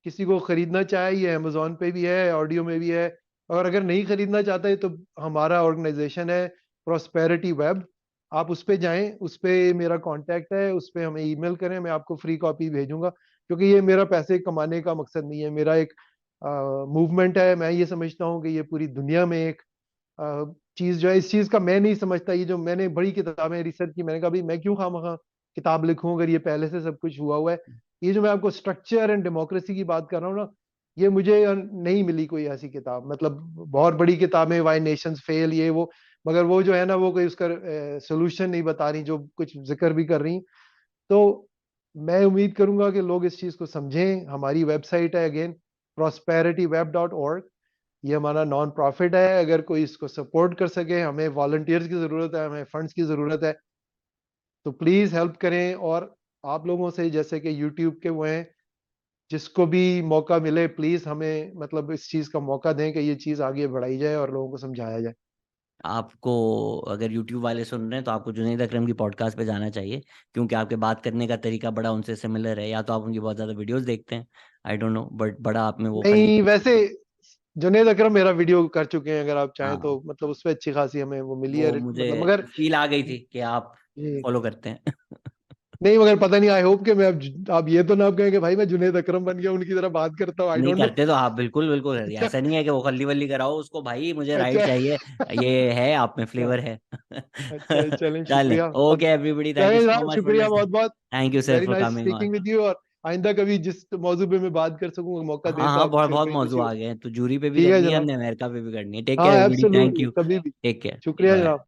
किसी को खरीदना चाहे, ये अमेजोन पे भी है, ऑडियो में भी है। और अगर नहीं खरीदना चाहता है तो हमारा ऑर्गेनाइजेशन है प्रोस्पेरिटी वेब, आप उस पे जाएं, उस पे मेरा कांटेक्ट है, उस पे हमें ईमेल करें, मैं आपको फ्री कॉपी भेजूंगा। क्योंकि ये मेरा पैसे कमाने का मकसद नहीं है, मेरा एक मूवमेंट है। मैं ये समझता हूँ कि ये पूरी दुनिया में एक चीज जो है, इस चीज का मैं नहीं समझता, ये जो मैंने बड़ी किताबें रिसर्च की, मैंने कहा भाई मैं क्यों खामखा किताब लिखूं अगर ये पहले से सब कुछ हुआ हुआ है। ये जो मैं आपको स्ट्रक्चर एंड डेमोक्रेसी की बात कर रहा हूँ ना, ये मुझे नहीं मिली कोई ऐसी किताब। मतलब बहुत बड़ी किताबें, वाई नेशंस फेल, ये वो, मगर वो जो है ना, वो कोई उसका सोल्यूशन नहीं बता रही, जो कुछ जिक्र भी कर रही। तो मैं उम्मीद करूंगा कि लोग इस चीज को समझें। हमारी वेबसाइट है अगेन prosperityweb.org, ये हमारा नॉन प्रॉफिट है। अगर कोई इसको सपोर्ट कर सके, हमें वॉलंटियर्स की जरूरत है, हमें फंड्स की जरूरत है, तो प्लीज हेल्प करें। और आप लोगों से, जैसे कि यूट्यूब के वो हैं, जिसको भी मौका मिले प्लीज हमें मतलब इस चीज का मौका दें कि ये चीज आगे बढ़ाई जाए और लोगों को समझाया जाए। आपको, अगर YouTube वाले सुन रहे हैं तो आपको जुनैद अकरम की पॉडकास्ट पे जाना चाहिए, क्योंकि आपके बात करने का तरीका बड़ा उनसे सिमिलर है। या तो आप उनकी बहुत ज़्यादा वीडियोस देखते हैं, आई डोंट नो, बट बड़ा आप में वो नहीं, खलीज। वैसे जुनेद अकरम मेरा वीडियो कर चुके हैं, अगर आप चाहें हाँ, तो, मतलब उस पर अच्छी खासी हमें वो मिली वो है मुझे मतलब, मगर फील आ गई थी कि आप ये फॉलो करते हैं। नहीं मगर पता नहीं, आई होप कि मैं अब आप ये तो ना आप कहें कि भाई मैं जुनैद अकरम बन गया उनकी तरह बात करता हूँ, आई नहीं डोंट नो। करते तो आप बिल्कुल बिल्कुल करिए, अच्छा ऐसा नहीं है कि वो खल्ली वल्ली कराओ उसको, भाई मुझे राइट अच्छा चाहिए, ये है आप में हाँ, फ्लेवर है। अच्छा चलें, चले, शुक्रिया। ओके अब एवरीबॉडी, थैंक यू जावेद सो साहब मच फॉर शुक्रिया लिसनिंग। बहुत बहुत। Thank you sir very for nice coming on. Speaking with you, और आइंदा कभी जिस मौजू पे मैं बात कर सकूँ मौका दें हाँ तो हाँ, आप बहुत फिर बहुत कहीं मौजूद किसी आ गए हैं, तो जूरी पे भी ठीक है करनी है जनाब। हमने, अमेरिका पे भी करनी है। टेक केयर हाँ एवरीबॉडी, थैंक एब्सोल्युटली, यू। कभी भी। टेक केयर, शुक्रिया बाय। जनाब।